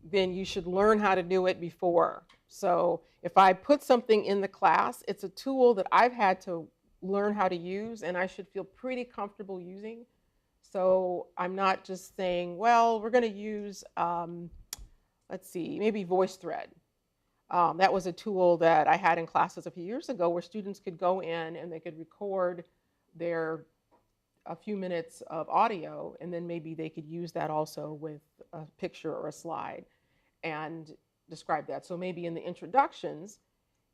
then you should learn how to do it before. So if I put something in the class, it's a tool that I've had to learn how to use, and I should feel pretty comfortable using. So I'm not just saying, well, we're going to use, let's see, maybe VoiceThread. That was a tool that I had in classes a few years ago where students could go in and they could record a few minutes of audio, and then maybe they could use that also with a picture or a slide and describe that. So maybe in the introductions,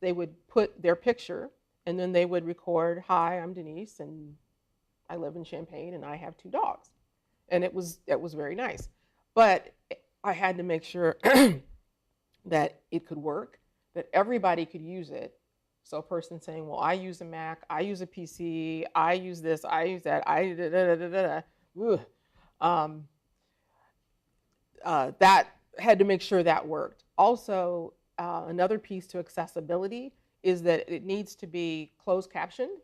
they would put their picture and then they would record, hi, I'm Denice and I live in Champaign and I have 2 dogs. And it was very nice. But I had to make sure that it could work, that everybody could use it. So a person saying, well, I use a Mac, I use a PC, I use this, I use that, that had to make sure that worked. Also, another piece to accessibility is that it needs to be closed captioned.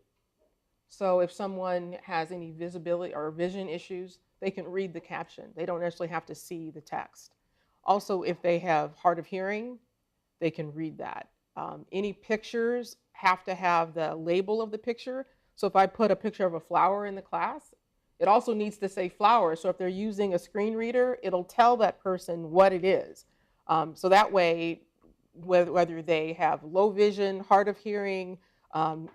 So if someone has any visibility or vision issues, they can read the caption. They don't necessarily have to see the text. Also, if they have hard of hearing, they can read that. Any pictures have to have the label of the picture. So if I put a picture of a flower in the class, it also needs to say flower. So if they're using a screen reader, it'll tell that person what it is. So that way, whether they have low vision, hard of hearing,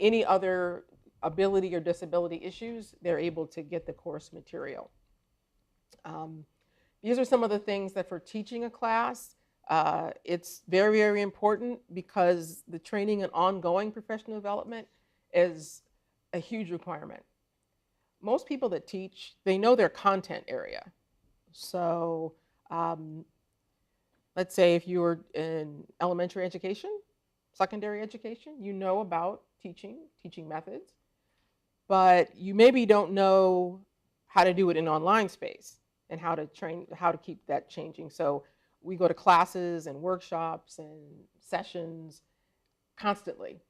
any other ability or disability issues, they're able to get the course material. These are some of the things that for teaching a class, it's very, very important because the training and ongoing professional development is a huge requirement. Most people that teach, they know their content area. So let's say if you were in elementary education, secondary education, you know about teaching methods, but you maybe don't know how to do it in online space and how to keep that changing. So we go to classes and workshops and sessions constantly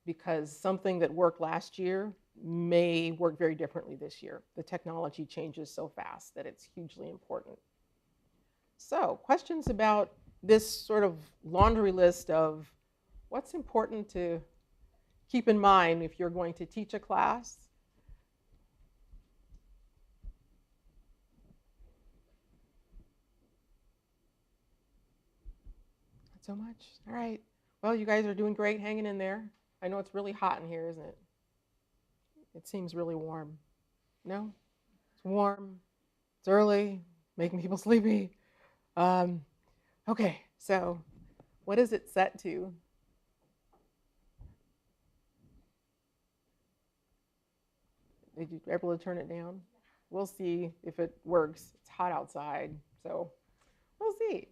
because something that worked last year may work very differently this year. The technology changes so fast that it's hugely important. So, questions about this sort of laundry list of what's important to keep in mind if you're going to teach a class? Not so much. All right. Well, you guys are doing great hanging in there. I know it's really hot in here, isn't it? It seems really warm. No? It's warm. It's early, making people sleepy. Okay, so what is it set to? Did you able to turn it down? We'll see if it works. It's hot outside, so we'll see.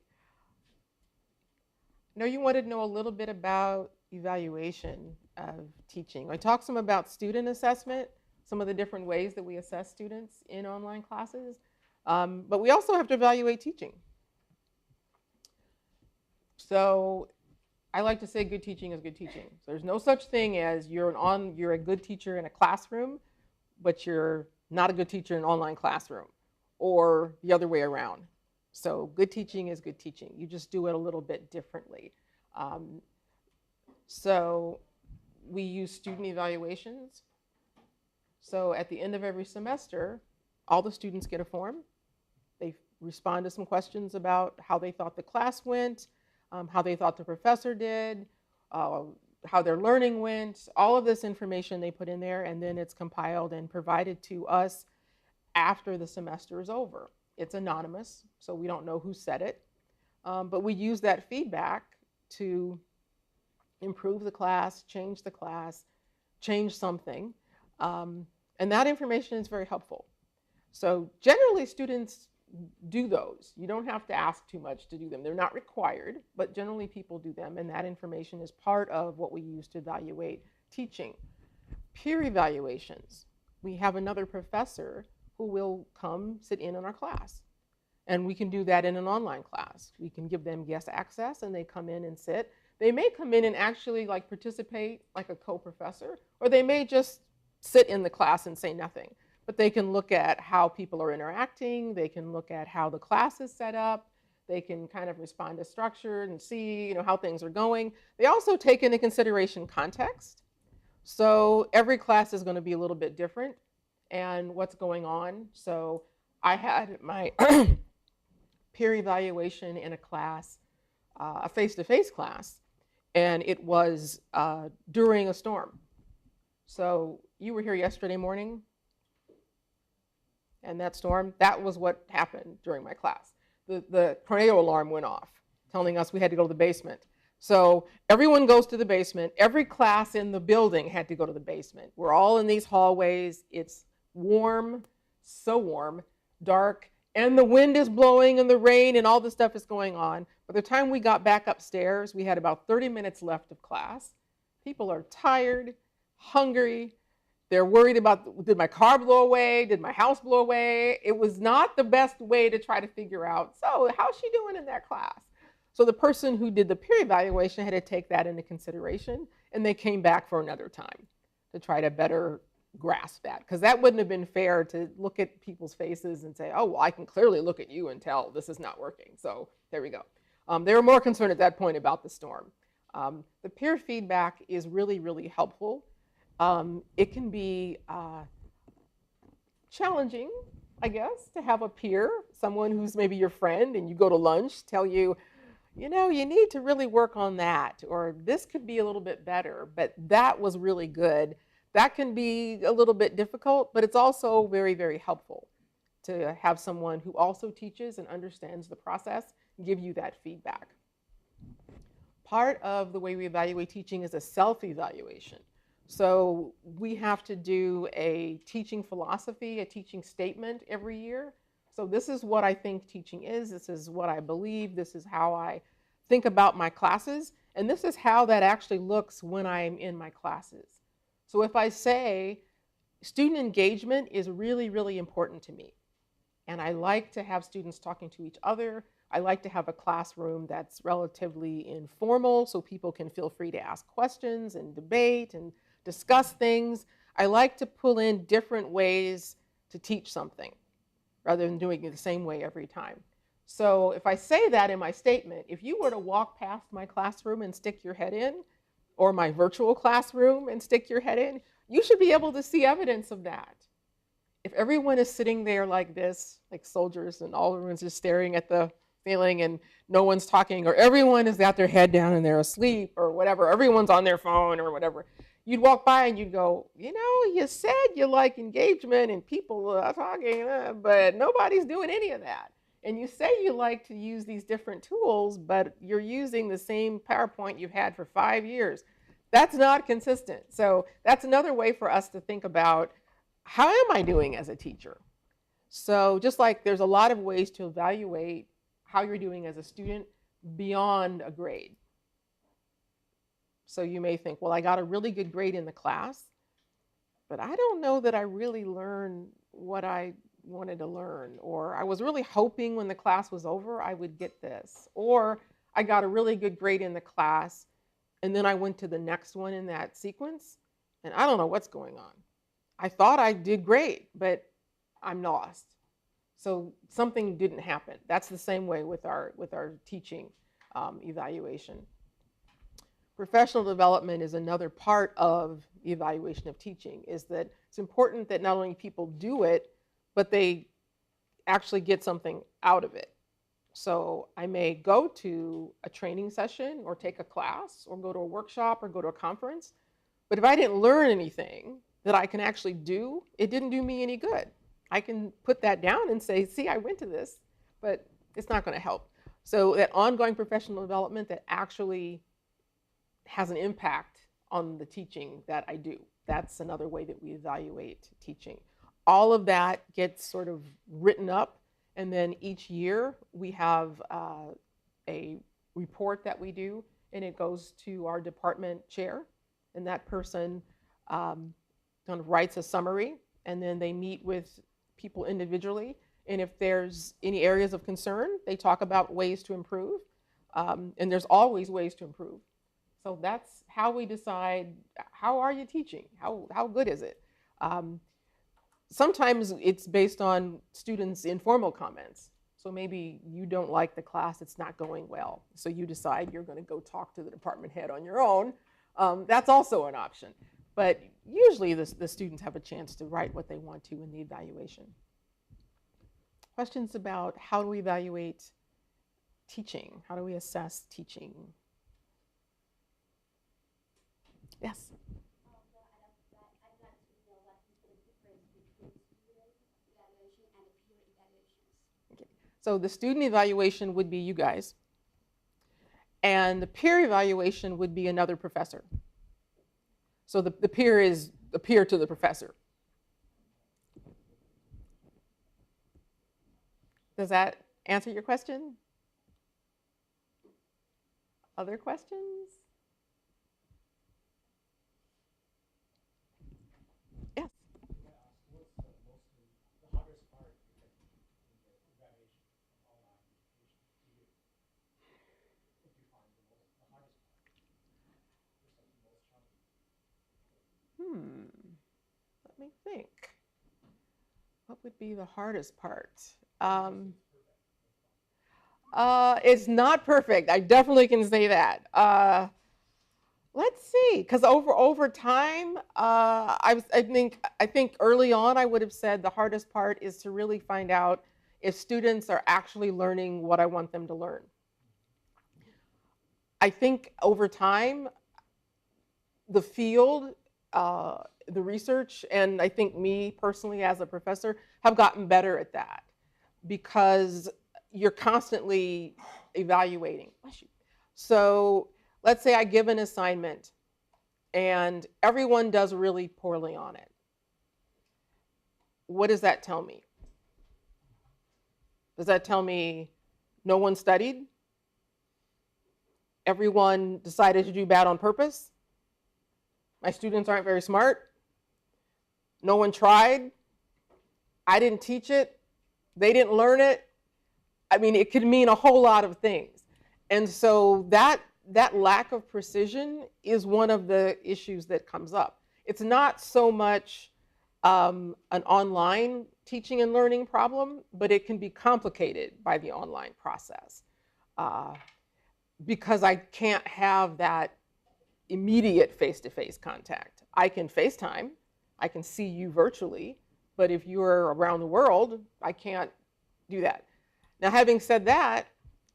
I know you wanted to know a little bit about evaluation of teaching. I talked some about student assessment, some of the different ways that we assess students in online classes, but we also have to evaluate teaching. So I like to say good teaching is good teaching. So there's no such thing as you're a good teacher in a classroom, but you're not a good teacher in an online classroom, or the other way around. So good teaching is good teaching. You just do it a little bit differently. So we use student evaluations. So at the end of every semester, all the students get a form. They respond to some questions about how they thought the class went, how they thought the professor did, how their learning went. All of this information they put in there, and then it's compiled and provided to us after the semester is over. It's anonymous, so we don't know who said it, but we use that feedback to improve the class, change something, and that information is very helpful. So generally students do those. You don't have to ask too much to do them. They're not required, but generally people do them, and that information is part of what we use to evaluate teaching. Peer evaluations. We have another professor who will come sit in on our class, and we can do that in an online class. We can give them guest access, and they come in and sit. They may come in and actually participate like a co-professor, or they may just sit in the class and say nothing. But they can look at how people are interacting. They can look at how the class is set up. They can kind of respond to structure and see, how things are going. They also take into consideration context. So every class is going to be a little bit different and what's going on. So I had my peer evaluation in a class, a face-to-face class, and it was during a storm. So you were here yesterday morning, and that storm, that was what happened during my class. The tornado alarm went off, telling us we had to go to the basement. So everyone goes to the basement. Every class in the building had to go to the basement. We're all in these hallways. It's warm, so warm, dark, and the wind is blowing and the rain and all this stuff is going on. By the time we got back upstairs, we had about 30 minutes left of class. People are tired, hungry. They're worried about, did my car blow away? Did my house blow away? It was not the best way to try to figure out, so how's she doing in that class? So the person who did the peer evaluation had to take that into consideration, and they came back for another time to try to better grasp that, because that wouldn't have been fair to look at people's faces and say, oh, well, I can clearly look at you and tell this is not working. So there we go. They were more concerned at that point about the storm. The peer feedback is really, really helpful. It can be challenging, I guess, to have a peer, someone who's maybe your friend, and you go to lunch, tell you, you know, you need to really work on that, or this could be a little bit better, but that was really good. That can be a little bit difficult, but it's also very, very helpful to have someone who also teaches and understands the process give you that feedback. Part of the way we evaluate teaching is a self-evaluation. So we have to do a teaching philosophy, a teaching statement every year. So this is what I think teaching is. This is what I believe. This is how I think about my classes. And this is how that actually looks when I'm in my classes. So if I say student engagement is really, really important to me, and I like to have students talking to each other, I like to have a classroom that's relatively informal so people can feel free to ask questions and debate and discuss things. I like to pull in different ways to teach something rather than doing it the same way every time. So if I say that in my statement, if you were to walk past my classroom and stick your head in, or my virtual classroom and stick your head in, you should be able to see evidence of that. If everyone is sitting there like this, like soldiers, and all everyone's just staring at the ceiling and no one's talking, or everyone has got their head down and they're asleep or whatever, everyone's on their phone or whatever, you'd walk by and you'd go, you know, you said you like engagement and people are talking, but nobody's doing any of that. And you say you like to use these different tools, but you're using the same PowerPoint you've had for 5 years. That's not consistent. So that's another way for us to think about, how am I doing as a teacher? So just like there's a lot of ways to evaluate how you're doing as a student beyond a grade. So you may think, well, I got a really good grade in the class, but I don't know that I really learned what I wanted to learn. Or I was really hoping when the class was over, I would get this. Or I got a really good grade in the class, and then I went to the next one in that sequence, and I don't know what's going on. I thought I did great, but I'm lost. So something didn't happen. That's the same way with our teaching evaluation. Professional development is another part of the evaluation of teaching, is that it's important that not only people do it, but they actually get something out of it. So I may go to a training session or take a class or go to a workshop or go to a conference, but if I didn't learn anything that I can actually do, it didn't do me any good. I can put that down and say, see, I went to this, but it's not going to help. So that ongoing professional development that actually has an impact on the teaching that I do, that's another way that we evaluate teaching. All of that gets sort of written up, and then each year we have a report that we do, and it goes to our department chair, and that person kind of writes a summary, and then they meet with people individually, and if there's any areas of concern, they talk about ways to improve, and there's always ways to improve. So that's how we decide, how are you teaching? How good is it? Sometimes it's based on students' informal comments. So maybe you don't like the class, it's not going well. So you decide you're going to go talk to the department head on your own. That's also an option. But usually the students have a chance to write what they want to in the evaluation. Questions about how do we evaluate teaching? How do we assess teaching? Yes? I'd like to know what is the difference between student evaluation and peer evaluations. Okay. So the student evaluation would be you guys, and the peer evaluation would be another professor. So the peer is the peer to the professor. Does that answer your question? Other questions? Yes. What's the hardest part in the evaluation of online education to you? What do you find the hardest part? What's the most challenging? Let me think. What would be the hardest part? It's not perfect. I definitely can say that. Let's see, because over time, I think early on I would have said the hardest part is to really find out if students are actually learning what I want them to learn. I think over time, the field, the research, and I think me personally as a professor have gotten better at that because you're constantly evaluating. So let's say I give an assignment and everyone does really poorly on it. What does that tell me? Does that tell me no one studied? Everyone decided to do bad on purpose? My students aren't very smart? No one tried? I didn't teach it? They didn't learn it? I mean, it could mean a whole lot of things. And so that lack of precision is one of the issues that comes up. It's not so much an online teaching and learning problem, but it can be complicated by the online process because I can't have that immediate face-to-face contact. I can FaceTime, I can see you virtually, but if you're around the world, I can't do that. Now, having said that,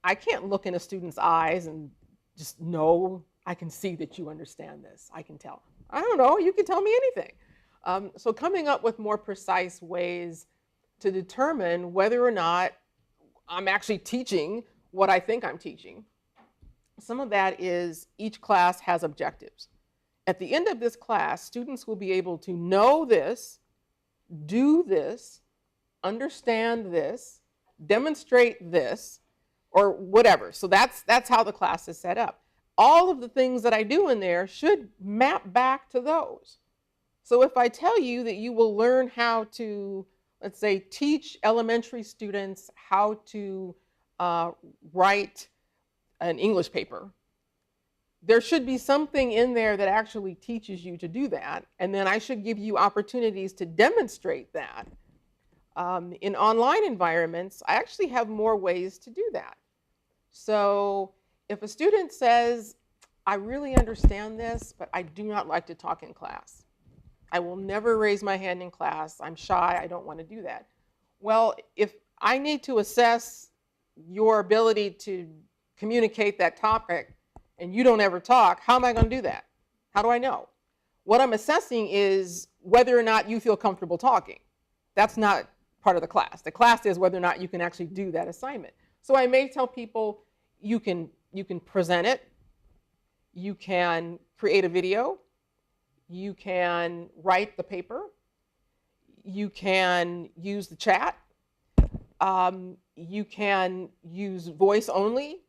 I can't look in a student's eyes and just know, I can see that you understand this. I can tell. I don't know, you can tell me anything. So coming up with more precise ways to determine whether or not I'm actually teaching what I think I'm teaching. Some of that is each class has objectives. At the end of this class, students will be able to know this, do this, understand this, demonstrate this, or whatever. So that's how the class is set up. All of the things that I do in there should map back to those. So if I tell you that you will learn how to, let's say, teach elementary students how to write an English paper, there should be something in there that actually teaches you to do that. And then I should give you opportunities to demonstrate that. In online environments, I actually have more ways to do that. So if a student says, I really understand this, but I do not like to talk in class. I will never raise my hand in class. I'm shy. I don't want to do that. Well, if I need to assess your ability to communicate that topic and you don't ever talk, how am I going to do that? How do I know? What I'm assessing is whether or not you feel comfortable talking. That's not part of the class. The class is whether or not you can actually do that assignment. So I may tell people you can present it, you can create a video, you can write the paper, you can use the chat, you can use voice only.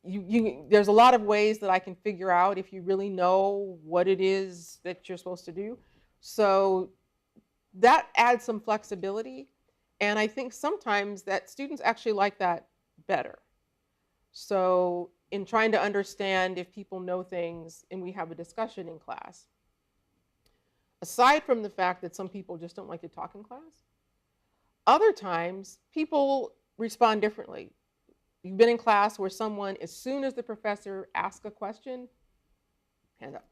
There's a lot of ways that I can figure out if you really know what it is that you're supposed to do. So that adds some flexibility. And I think sometimes that students actually like that better. So in trying to understand if people know things and we have a discussion in class, aside from the fact that some people just don't like to talk in class, other times people respond differently. You've been in class where someone, as soon as the professor asks a question, hands up.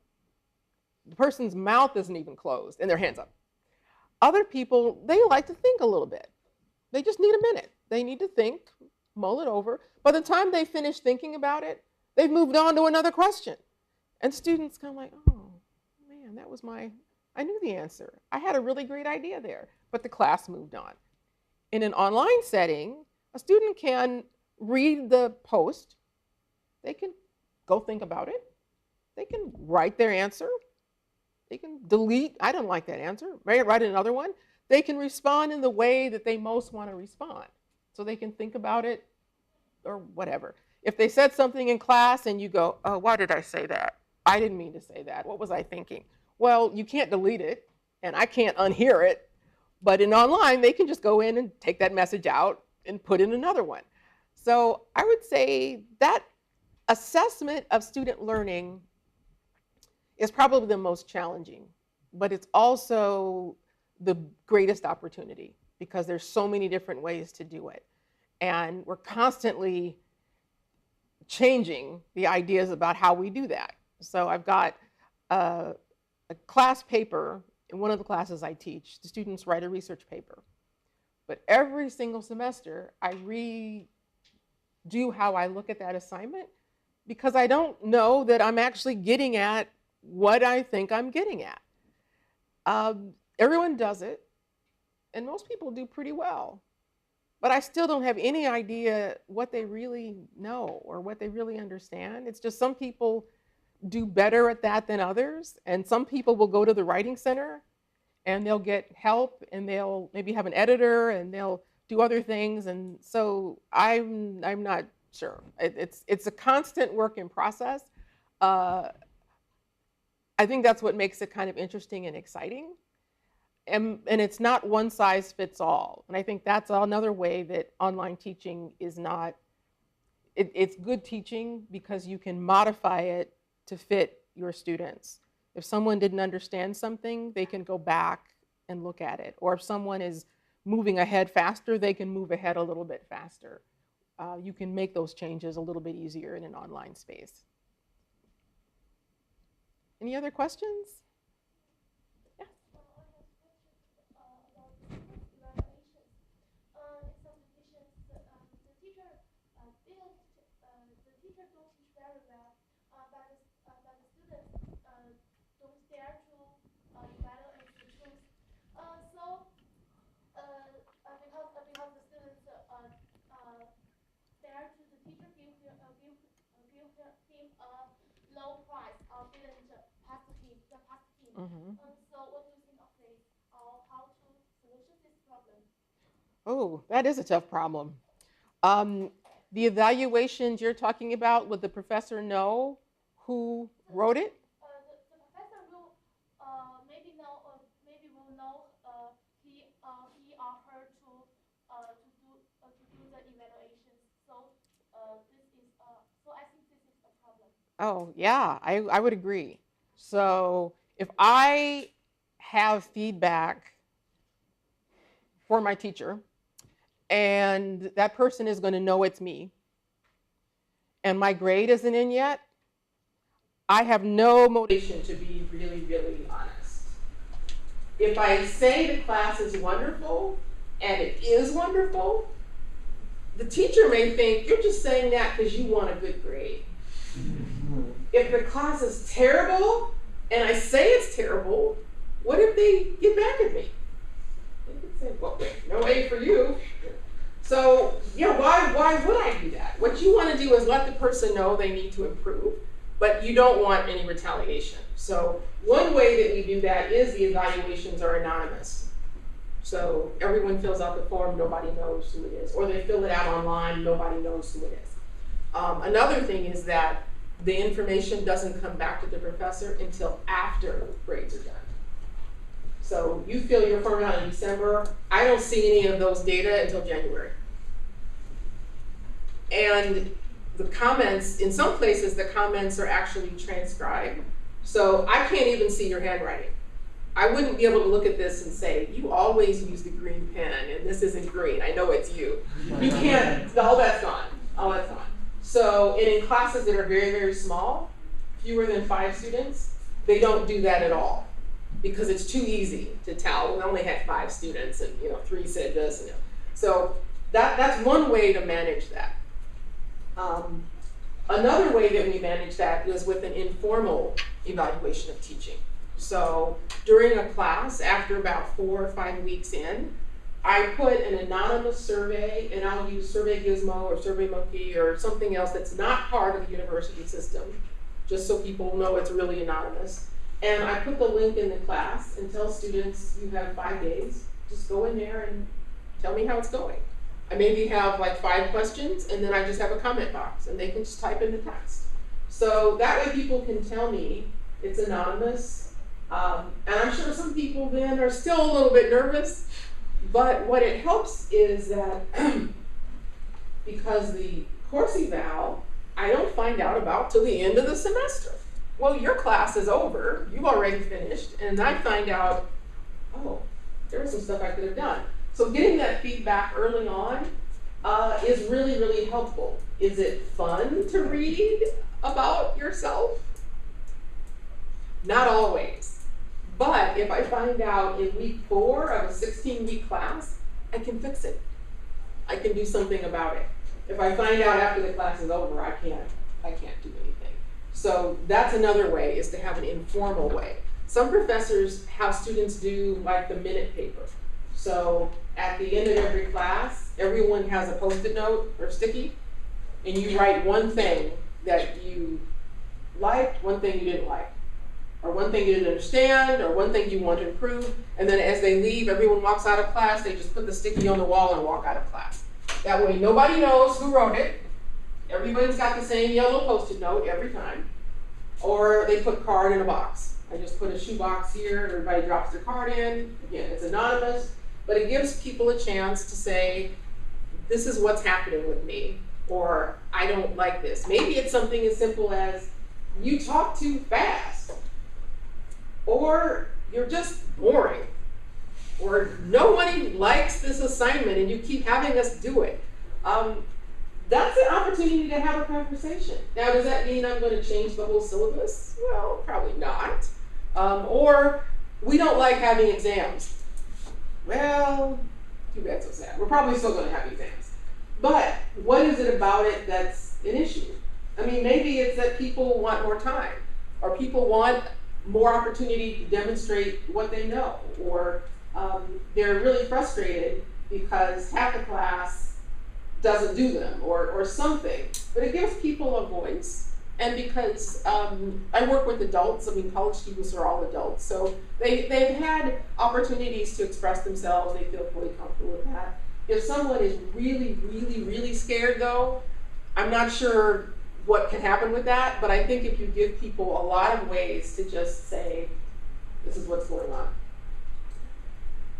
The person's mouth isn't even closed and their hands up. Other people, they like to think a little bit. They just need a minute. They need to think, mull it over. By the time they finish thinking about it, they've moved on to another question. And students kind of like, oh, man, that was I knew the answer. I had a really great idea there, but the class moved on. In an online setting, a student can read the post. They can go think about it. They can write their answer. They can delete, I don't like that answer, write another one. They can respond in the way that they most want to respond. So they can think about it or whatever. If they said something in class and you go, oh, why did I say that? I didn't mean to say that. What was I thinking? Well, you can't delete it and I can't unhear it. But in online, they can just go in and take that message out and put in another one. So I would say that assessment of student learning is probably the most challenging, but it's also the greatest opportunity because there's so many different ways to do it. And we're constantly changing the ideas about how we do that. So I've got a class paper in one of the classes I teach. The students write a research paper. But every single semester, I redo how I look at that assignment because I don't know that I'm actually getting at what I think I'm getting at. Everyone does it, and most people do pretty well. But I still don't have any idea what they really know or what they really understand. It's just some people do better at that than others, and some people will go to the writing center and they'll get help and they'll maybe have an editor and they'll do other things. And so I'm not sure. It's a constant work in process. I think that's what makes it kind of interesting and exciting. And it's not one size fits all. And I think that's another way that online teaching is not, it's good teaching because you can modify it to fit your students. If someone didn't understand something, they can go back and look at it. Or if someone is moving ahead faster, they can move ahead a little bit faster. You can make those changes a little bit easier in an online space. Any other questions? Low price or didn't pass him. Mm-hmm. So what do you think of this? Or how to solution this problem? Oh, that is a tough problem. The evaluations you're talking about, would the professor know who wrote it? The professor will maybe will know he or her to do the evaluations. So so I think this is a problem. Oh, yeah, I would agree. So if I have feedback for my teacher and that person is going to know it's me and my grade isn't in yet, I have no motivation to be really, really honest. If I say the class is wonderful and it is wonderful, the teacher may think you're just saying that because you want a good grade. If the class is terrible and I say it's terrible, what if they get back at me? They could say, well, no A for you. So, why would I do that? What you want to do is let the person know they need to improve, but you don't want any retaliation. So one way that we do that is the evaluations are anonymous. So everyone fills out the form, nobody knows who it is. Or they fill it out online, nobody knows who it is. Another thing is that the information doesn't come back to the professor until after grades are done. So you fill your form out in December. I don't see any of those data until January. And the comments, in some places, the comments are actually transcribed. So I can't even see your handwriting. I wouldn't be able to look at this and say, you always use the green pen, and this isn't green. I know it's you. You can't, all that's gone. All that's gone. So, and in classes that are very, very small, fewer than 5 students, they don't do that at all because it's too easy to tell. We only had 5 students, and 3 said this, and so that's one way to manage that. Another way that we manage that is with an informal evaluation of teaching. So during a class, after about 4 or 5 weeks in, I put an anonymous survey, and I'll use Survey Gizmo or SurveyMonkey or something else that's not part of the university system, just so people know it's really anonymous. And I put the link in the class and tell students, you have 5 days, just go in there and tell me how it's going. I maybe have like 5 questions, and then I just have a comment box, and they can just type in the text. So that way people can tell me it's anonymous. And I'm sure some people then are still a little bit nervous, but what it helps is that because the course eval, I don't find out about till the end of the semester. Well, your class is over, you've already finished, and I find out, oh, there was some stuff I could have done. So getting that feedback early on is really, really helpful. Is it fun to read about yourself? Not always. But if I find out in week 4 of a 16-week class, I can fix it. I can do something about it. If I find out after the class is over, I can't do anything. So that's another way, is to have an informal way. Some professors have students do like the minute paper. So at the end of every class, everyone has a Post-it note or sticky, and you write one thing that you liked, one thing you didn't like, or one thing you didn't understand, or one thing you want to improve. And then as they leave, everyone walks out of class, they just put the sticky on the wall and walk out of class. That way nobody knows who wrote it. Everybody's got the same yellow Post-it note every time. Or they put card in a box. I just put a shoe box here, everybody drops their card in. Again, it's anonymous, but it gives people a chance to say, this is what's happening with me, or I don't like this. Maybe it's something as simple as, you talk too fast, or you're just boring, or nobody likes this assignment and you keep having us do it. That's an opportunity to have a conversation. Now, does that mean I'm going to change the whole syllabus? Well, probably not. Or we don't like having exams. Well, too bad, so sad. We're probably still going to have exams. But what is it about it that's an issue? I mean, maybe it's that people want more time, or people want more opportunity to demonstrate what they know, or they're really frustrated because half the class doesn't do them, or something. But it gives people a voice. And because I work with adults, I mean, college students are all adults, so they've had opportunities to express themselves. They feel fully comfortable with that. If someone is really, really, really scared, though, I'm not sure what can happen with that, but I think if you give people a lot of ways to just say, this is what's going on.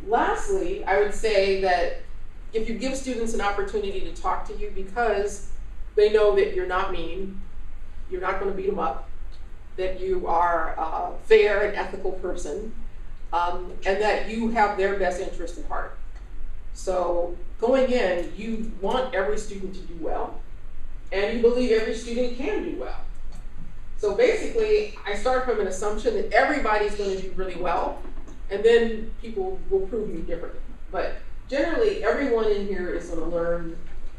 Lastly, I would say that if you give students an opportunity to talk to you because they know that you're not mean, you're not going to beat them up, that you are a fair and ethical person, and that you have their best interest in heart. So going in, you want every student to do well, and you believe every student can do well. So basically, I start from an assumption that everybody's going to do really well, and then people will prove me differently. But generally, everyone in here is going to learn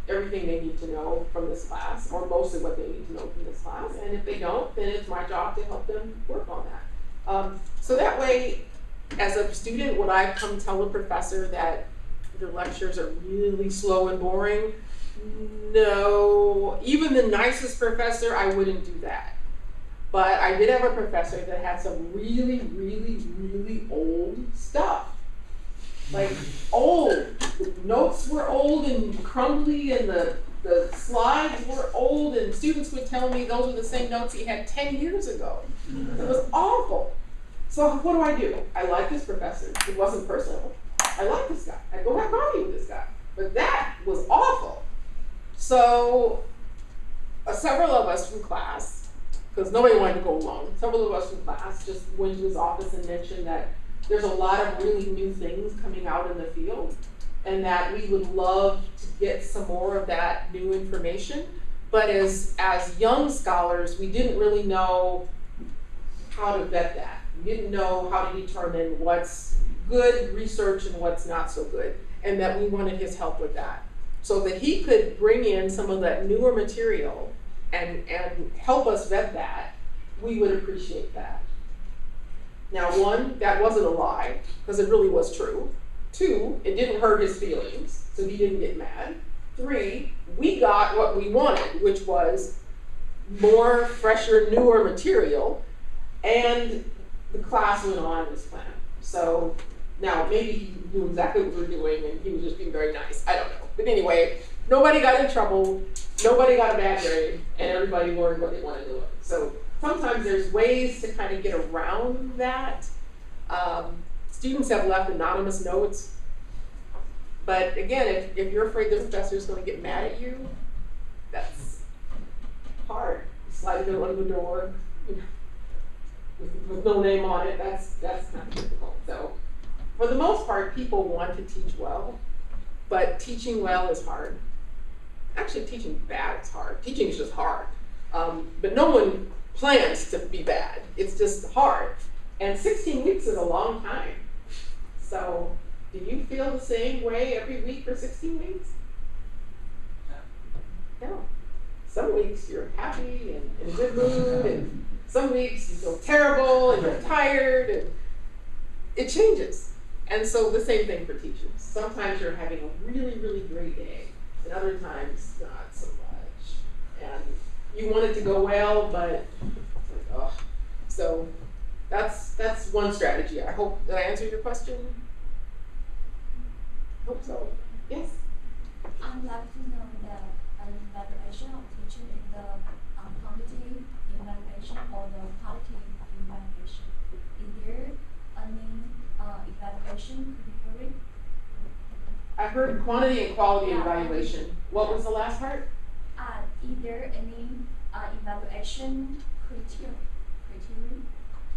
everything they need to know from this class, or most of what they need to know from this class. And if they don't, then it's my job to help them work on that. So that way, as a student, would I come tell a professor that their lectures are really slow and boring? No. Even the nicest professor, I wouldn't do that. But I did have a professor that had some really, really, really old stuff. Like old. The notes were old and crumbly, and the slides were old, and students would tell me those were the same notes he had 10 years ago. It was awful. So what do? I like this professor. It wasn't personal. I like this guy. I go have coffee with this guy. But that was awful. So several of us from class, because nobody wanted to go alone, several of us from class just went to his office and mentioned that there's a lot of really new things coming out in the field, and that we would love to get some more of that new information. But as young scholars, we didn't really know how to vet that. We didn't know how to determine what's good research and what's not so good, and that we wanted his help with that, so that he could bring in some of that newer material and help us vet that. We would appreciate that. Now, 1, that wasn't a lie, because it really was true. 2, it didn't hurt his feelings, so he didn't get mad. 3, we got what we wanted, which was more, fresher, newer material, and the class went on as planned. So now, maybe he knew exactly what we were doing, and he was just being very nice. I don't know. But anyway, nobody got in trouble, nobody got a bad grade, and everybody learned what they wanted to learn. So sometimes there's ways to kind of get around that. Students have left anonymous notes. But again, if you're afraid the professor is going to get mad at you, that's hard. Slide it under the door, with no name on it, that's kind of difficult. So for the most part, people want to teach well, but teaching well is hard. Actually, teaching bad is hard. Teaching is just hard. But no one planned to be bad. It's just hard. And 16 weeks is a long time. So do you feel the same way every week for 16 weeks? No. Some weeks you're happy and in a good mood, and some weeks you feel terrible and you're tired, and it changes. And so the same thing for teachers. Sometimes you're having a really, really great day, and other times not so much. And you want it to go well, but it's like, oh. So that's one strategy. I hope that I answered your question. I hope so. Yes? I'd like to know the evaluation of teaching in the quantitative evaluation or the qualitative evaluation. Is there any evaluation preparing? I heard quantity and quality Yeah. evaluation. What was the last part? Is there any evaluation criteria?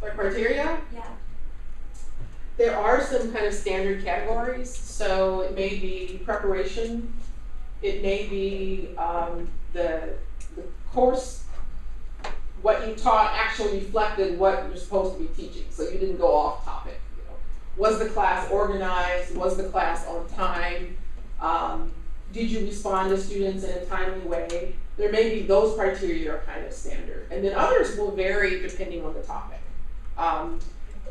The criteria? Yeah. There are some kind of standard categories. So it may be preparation. It may be the course, what you taught actually reflected what you're supposed to be teaching. So you didn't go off topic. You know. Was the class organized? Was the class on time? Did you respond to students in a timely way? There may be those criteria are kind of standard. And then others will vary depending on the topic.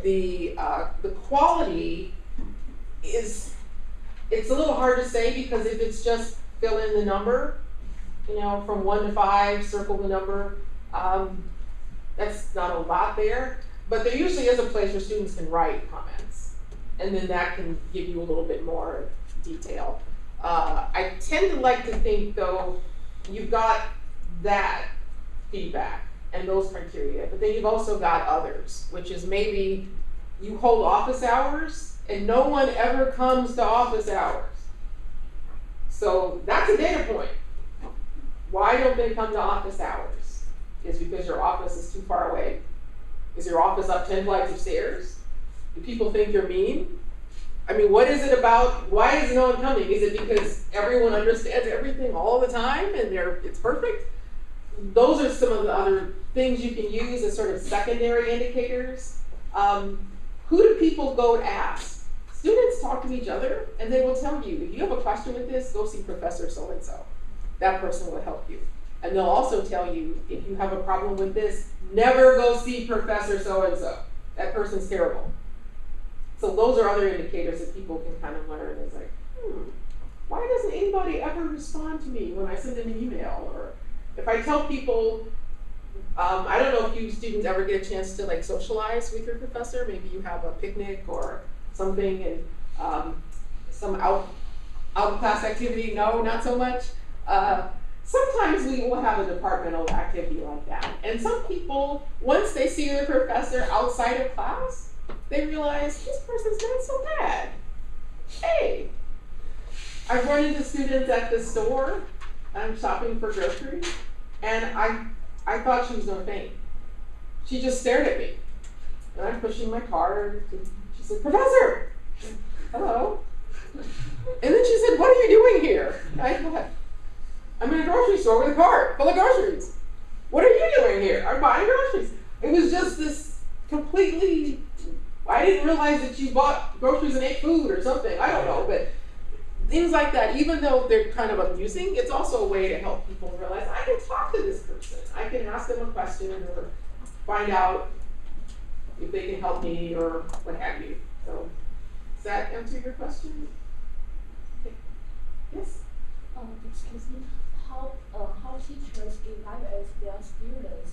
The quality is, it's a little hard to say because if it's just fill in the number, you know, from 1 to 5, circle the number, that's not a lot there. But there usually is a place where students can write comments. And then that can give you a little bit more detail. I tend to like to think, though, you've got that feedback and those criteria, but then you've also got others, which is maybe you hold office hours and no one ever comes to office hours. So that's a data point. Why don't they come to office hours? Is it because your office is too far away? Is your office up 10 flights of stairs? Do people think you're mean? I mean, what is it about, why is no one coming? Is it because everyone understands everything all the time and it's perfect? Those are some of the other things you can use as sort of secondary indicators. Who do people go to ask? Students talk to each other and they will tell you, if you have a question with this, go see Professor so-and-so. That person will help you. And they'll also tell you, if you have a problem with this, never go see Professor so-and-so. That person's terrible. So those are other indicators that people can kind of learn. It's like, why doesn't anybody ever respond to me when I send an email? Or if I tell people, I don't know if you students ever get a chance to like socialize with your professor. Maybe you have a picnic or something and some out class activity. No, not so much. Sometimes we will have a departmental activity like that. And some people, once they see their professor outside of class, they realize this person's not so bad. Hey, I've run into students at the store. I'm shopping for groceries, and I thought she was gonna faint. She just stared at me, and I'm pushing my cart. She said, "Professor, hello." And then she said, "What are you doing here?" I thought, "I'm in a grocery store with a cart full of groceries. What are you doing here?" "I'm buying groceries." It was just this completely, I didn't realize that you bought groceries and ate food or something. I don't know, but things like that, even though they're kind of amusing, it's also a way to help people realize, I can talk to this person. I can ask them a question or find out if they can help me or what have you. So, does that answer your question? Okay. Yes? Excuse me. How teachers evaluate their students?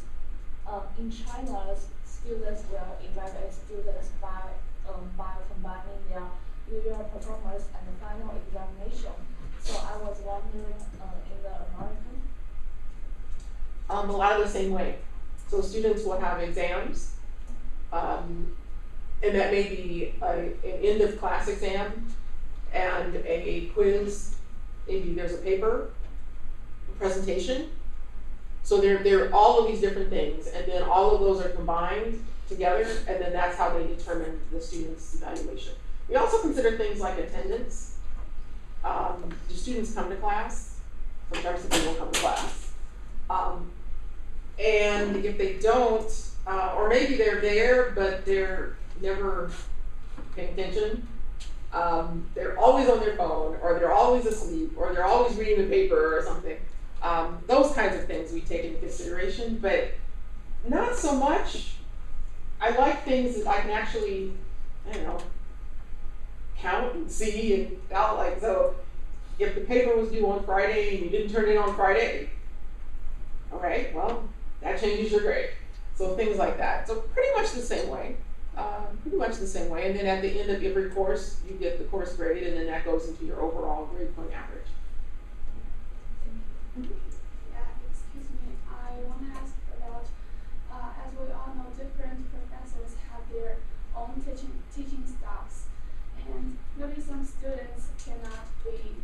In China, students will evaluate students by combining their usual performance and the final examination. So I was wondering, in the American? A lot of the same way. So students will have exams, and that may be an end of class exam and a quiz. Maybe there's a paper, a presentation. So there are all of these different things, and then all of those are combined together, and then that's how they determine the student's evaluation. We also consider things like attendance. Do students come to class? Sometimes people don't come to class. And if they don't, or maybe they're there, but they're never paying attention, they're always on their phone, or they're always asleep, or they're always reading the paper or something. Those kinds of things we take into consideration, but not so much. I like things that I can actually, I don't know, count and see and out. Like, so if the paper was due on Friday and you didn't turn it in on Friday, all right, well, that changes your grade. So things like that. So pretty much the same way. And then at the end of every course, you get the course grade, and then that goes into your overall grade point average. Yeah, excuse me. I want to ask about, as we all know, different professors have their own teaching styles, and maybe some students cannot be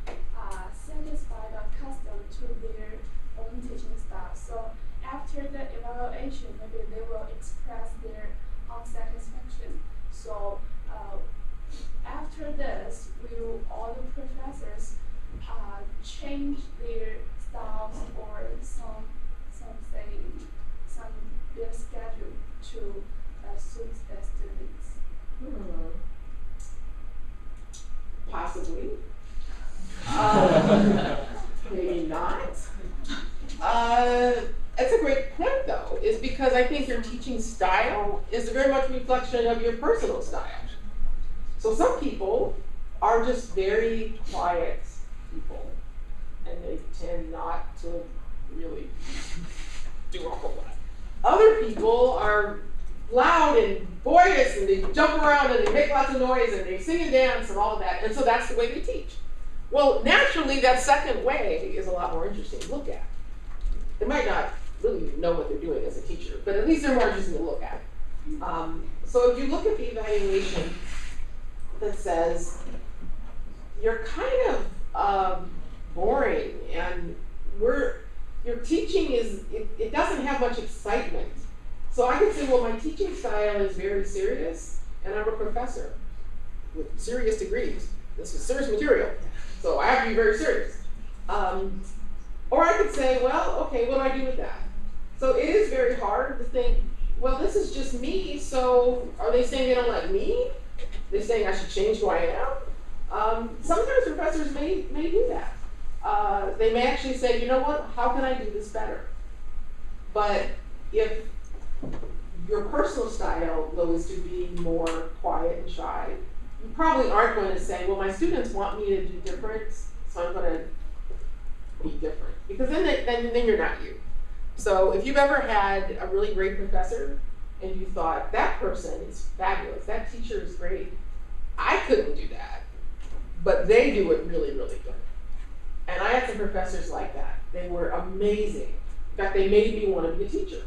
satisfied or accustomed to their own teaching style. So after the evaluation, maybe they will express their unsatisfaction. So after this, will all the professors change their styles or their schedule to suit the students? Possibly. Maybe not. That's a great point, though, is because I think your teaching style is very much a reflection of your personal style. So some people are just very quiet people, and they tend not to really do a whole lot. Other people are loud and boisterous, and they jump around and they make lots of noise and they sing and dance and all of that, and so that's the way they teach. Well, naturally, that second way is a lot more interesting to look at. They might not really know what they're doing as a teacher, but at least they're more interesting to look at. So if you look at the evaluation that says you're kind of boring and your teaching it doesn't have much excitement. So I could say, well, my teaching style is very serious, and I'm a professor with serious degrees. This is serious material, so I have to be very serious. Or I could say, well, okay, what do I do with that? So it is very hard to think, well, this is just me, so are they saying they don't like me? They're saying I should change who I am? Sometimes professors may do that. They may actually say, you know what, how can I do this better? But if your personal style, though, is to be more quiet and shy, you probably aren't going to say, well, my students want me to do different, so I'm going to be different. Because then you're not you. So if you've ever had a really great professor and you thought, that person is fabulous, that teacher is great, I couldn't do that, but they do it really, really good. And I had some professors like that. They were amazing. In fact, they made me want to be a teacher.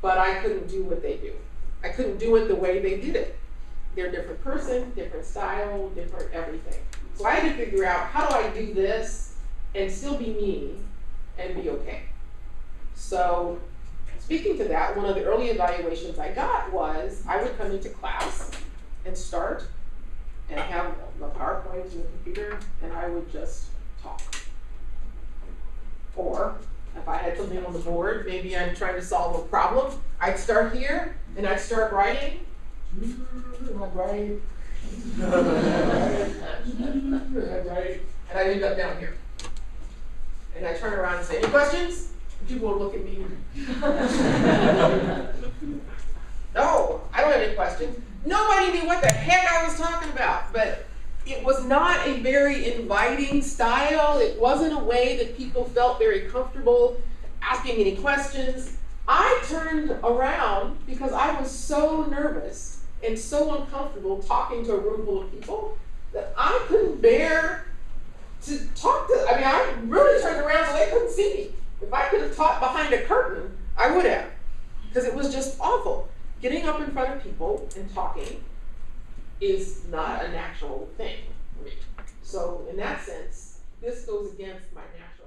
But I couldn't do what they do. I couldn't do it the way they did it. They're a different person, different style, different everything. So I had to figure out, how do I do this and still be me and be okay? So speaking to that, one of the early evaluations I got was I would come into class and start and have a PowerPoint and a computer, and I would just talk. Or if I had something on the board, maybe I'm trying to solve a problem, I'd start here and I'd start writing. And I'd write. And I'd end up down here. And I turn around and say, any questions? And people would look at me. No, I don't have any questions. Nobody knew what the heck I was talking about, but it was not a very inviting style. It wasn't a way that people felt very comfortable asking any questions. I turned around because I was so nervous and so uncomfortable talking to a room full of people that I couldn't bear to talk to. I mean, I really turned around so they couldn't see me. If I could have taught behind a curtain, I would have, because it was just awful. Getting up in front of people and talking is not a natural thing for me. So in that sense, this goes against my natural